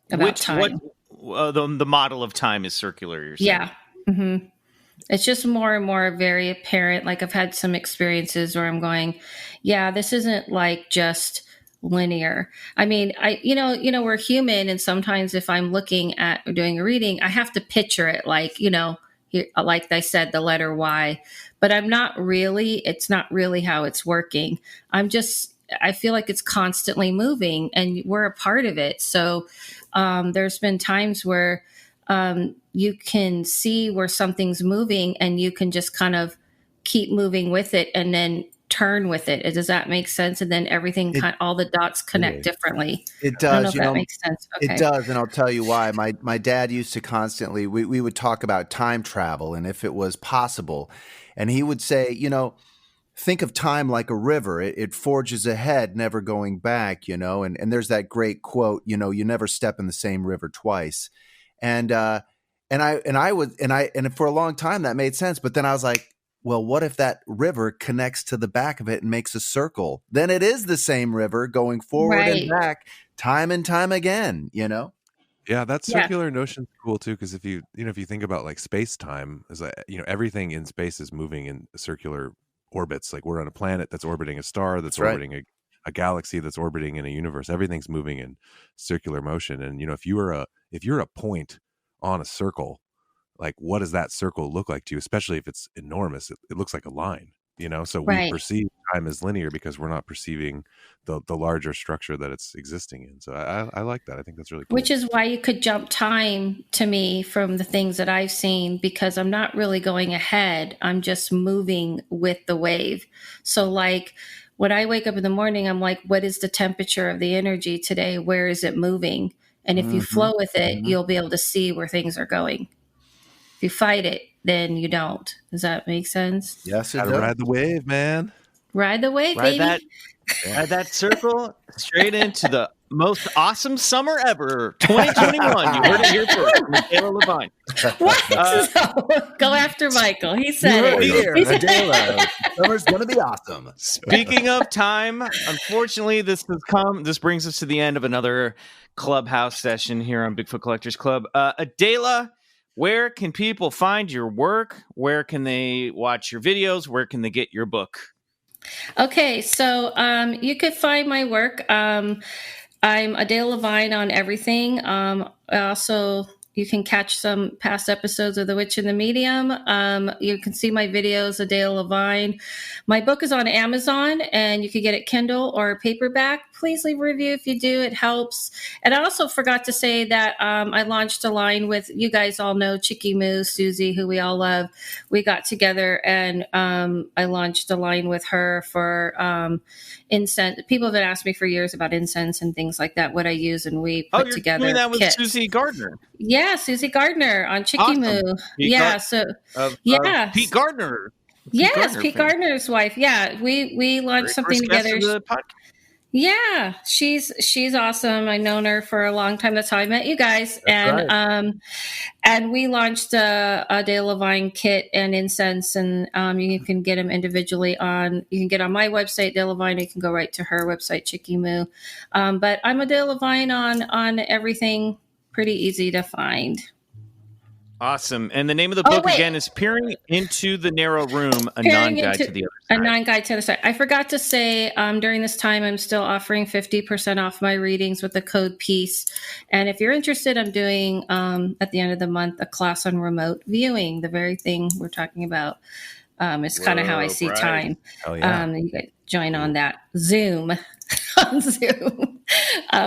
About time. The model of time is circular, you're saying? Yeah. Mm-hmm. It's just more and more very apparent. Like I've had some experiences where I'm going, yeah, this isn't like just linear. I mean, we're human. And sometimes if I'm looking at or doing a reading, I have to picture it like, like I said, the letter Y, but it's not really how it's working. I feel like it's constantly moving and we're a part of it. So there's been times where you can see where something's moving and you can just kind of keep moving with it and then turn with it. Does that make sense? And then all the dots connect differently. It does. I don't know if that makes sense. Okay. It does. And I'll tell you why. My dad used to constantly, we would talk about time travel and if it was possible. And he would say, think of time like a river. It forges ahead, never going back, and there's that great quote, you never step in the same river twice. And for a long time that made sense. But then I was like, well, what if that river connects to the back of it and makes a circle? Then it is the same river going forward and back time and time again, Yeah, that circular notion's cool too, because if you think about like space time, is everything in space is moving in circular orbits. Like we're on a planet that's orbiting a star, that's orbiting a galaxy, that's orbiting in a universe. Everything's moving in circular motion. And if you're a point on a circle, like what does that circle look like to you? Especially if it's enormous, it looks like a line. So we perceive time as linear because we're not perceiving the larger structure that it's existing in. So I like that. I think that's really cool. Which is why you could jump time to me from the things that I've seen, because I'm not really going ahead. I'm just moving with the wave. So like when I wake up in the morning, I'm like, what is the temperature of the energy today? Where is it moving? And if you flow with it, you'll be able to see where things are going. If you fight it, then you don't. Does that make sense? Yes, it does. Ride the wave, man. Ride the wave, baby. Ride that circle straight into the most awesome summer ever, 2021. You heard it here first from Adela Lavine. What? Go after Michael. He said it. Adela. Summer's going to be awesome. Speaking of time, unfortunately, this brings us to the end of another Clubhouse session here on Bigfoot Collectors Club. Adela, where can people find your work? Where can they watch your videos? Where can they get your book? Okay, so you could find my work. I'm Adela Lavine on everything. Also, you can catch some past episodes of The Witch and the Medium. You can see my videos, Adela Lavine. My book is on Amazon, and you can get it Kindle or paperback. Please leave a review if you do. It helps. And I also forgot to say that I launched a line with, you guys all know, Chicky Moo, Susie, who we all love. We got together, and I launched a line with her for incense. People have been asking me for years about incense and things like that, what I use, and we put together doing that with kits. Susie Gardner. Yeah, Susie Gardner on Chicky Awesome. Moo. Pete Gardner. Pete Gardner's wife. Yeah, we launched something together. Yeah, she's awesome. I've known her for a long time. That's how I met you guys. And we launched a Adela Lavine kit and incense, and you can get them individually you can get on my website, Adela Lavine. You can go right to her website, Chicky Moo. But I'm Adela Lavine on everything. Pretty easy to find. Awesome. And the name of the book again is Peering into the Narrow Room, a non-guide to the other side. A non-guide to the side. I forgot to say, during this time, I'm still offering 50% off my readings with the code PEACE. And if you're interested, I'm doing, at the end of the month, a class on remote viewing, the very thing we're talking about. It's kind of how I see time. Oh, yeah. You could join on that Zoom,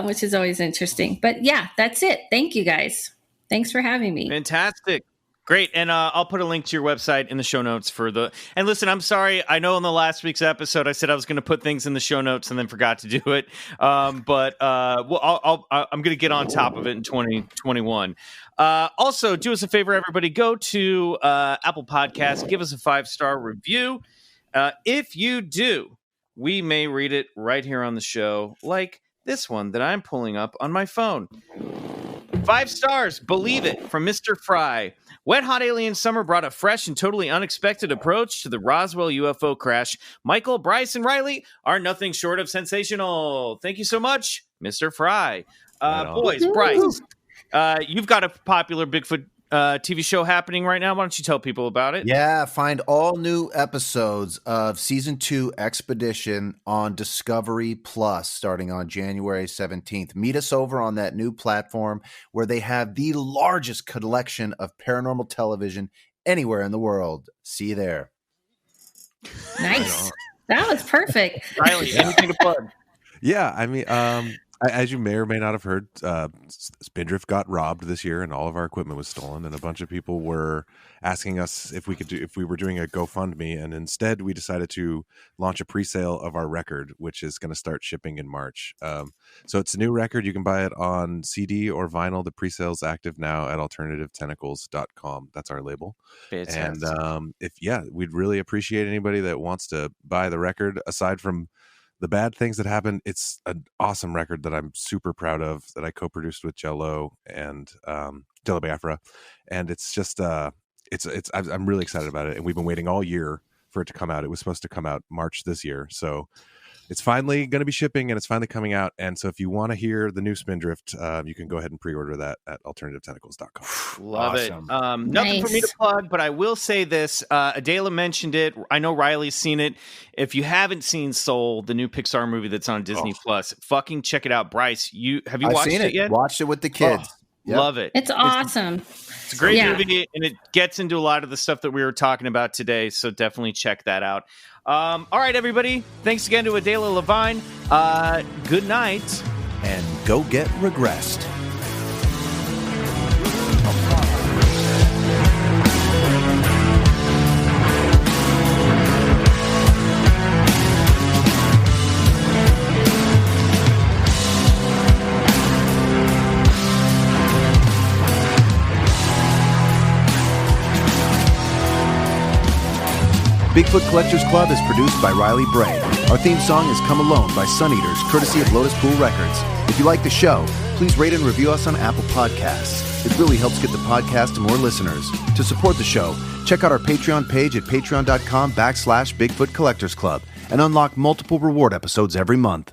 which is always interesting. But yeah, that's it. Thank you, guys. Thanks for having me. Fantastic. Great. And I'll put a link to your website in the show notes and listen, I'm sorry. I know in the last week's episode, I said I was going to put things in the show notes and then forgot to do it. I'm going to get on top of it in 2021. Also, do us a favor, everybody. Go to Apple Podcasts. Give us a 5-star review. If you do, we may read it right here on the show, like this one that I'm pulling up on my phone. 5 stars, believe it, from Mr. Fry. Wet Hot Alien Summer brought a fresh and totally unexpected approach to the Roswell UFO crash. Michael, Bryce, and Riley are nothing short of sensational. Thank you so much, Mr. Fry. Boys, Bryce, you've got a popular Bigfoot TV show happening right now. Why don't you tell people about it? Yeah, find all new episodes of Season 2 Expedition on Discovery Plus starting on January 17th. Meet us over on that new platform where they have the largest collection of paranormal television anywhere in the world. See you there. Nice. That was perfect. Riley, anything to plug? Yeah, I mean, as you may or may not have heard, Spindrift got robbed this year, and all of our equipment was stolen. And a bunch of people were asking us if we were doing a GoFundMe, and instead we decided to launch a pre-sale of our record, which is going to start shipping in March. So it's a new record. You can buy it on CD or vinyl. The pre-sale's active now at alternativetentacles.com. That's our label. Fantastic. And we'd really appreciate anybody that wants to buy the record. Aside from the bad things that happened, it's an awesome record that I'm super proud of, that I co-produced with Jello and Jello Biafra, and it's just I'm really excited about it. And we've been waiting all year for it to come out. It was supposed to come out March this year, so it's finally going to be shipping, and it's finally coming out. And so if you want to hear the new Spindrift, you can go ahead and pre-order that at alternativetentacles.com. Love it. Nothing for me to plug, but I will say this. Adela mentioned it. I know Riley's seen it. If you haven't seen Soul, the new Pixar movie that's on Disney Plus, fucking check it out. Bryce, have you watched it yet? Watched it with the kids. Yep. Love it. It's awesome. It's a great movie, and it gets into a lot of the stuff that we were talking about today, so definitely check that out. All right, everybody. Thanks again to Adela Lavine. Good night. And go get regressed. Bigfoot Collectors Club is produced by Riley Bray. Our theme song is Come Alone by Suneaters, courtesy of Lotuspool Records. If you like the show, please rate and review us on Apple Podcasts. It really helps get the podcast to more listeners. To support the show, check out our Patreon page at patreon.com/Bigfoot Collectors Club and unlock multiple reward episodes every month.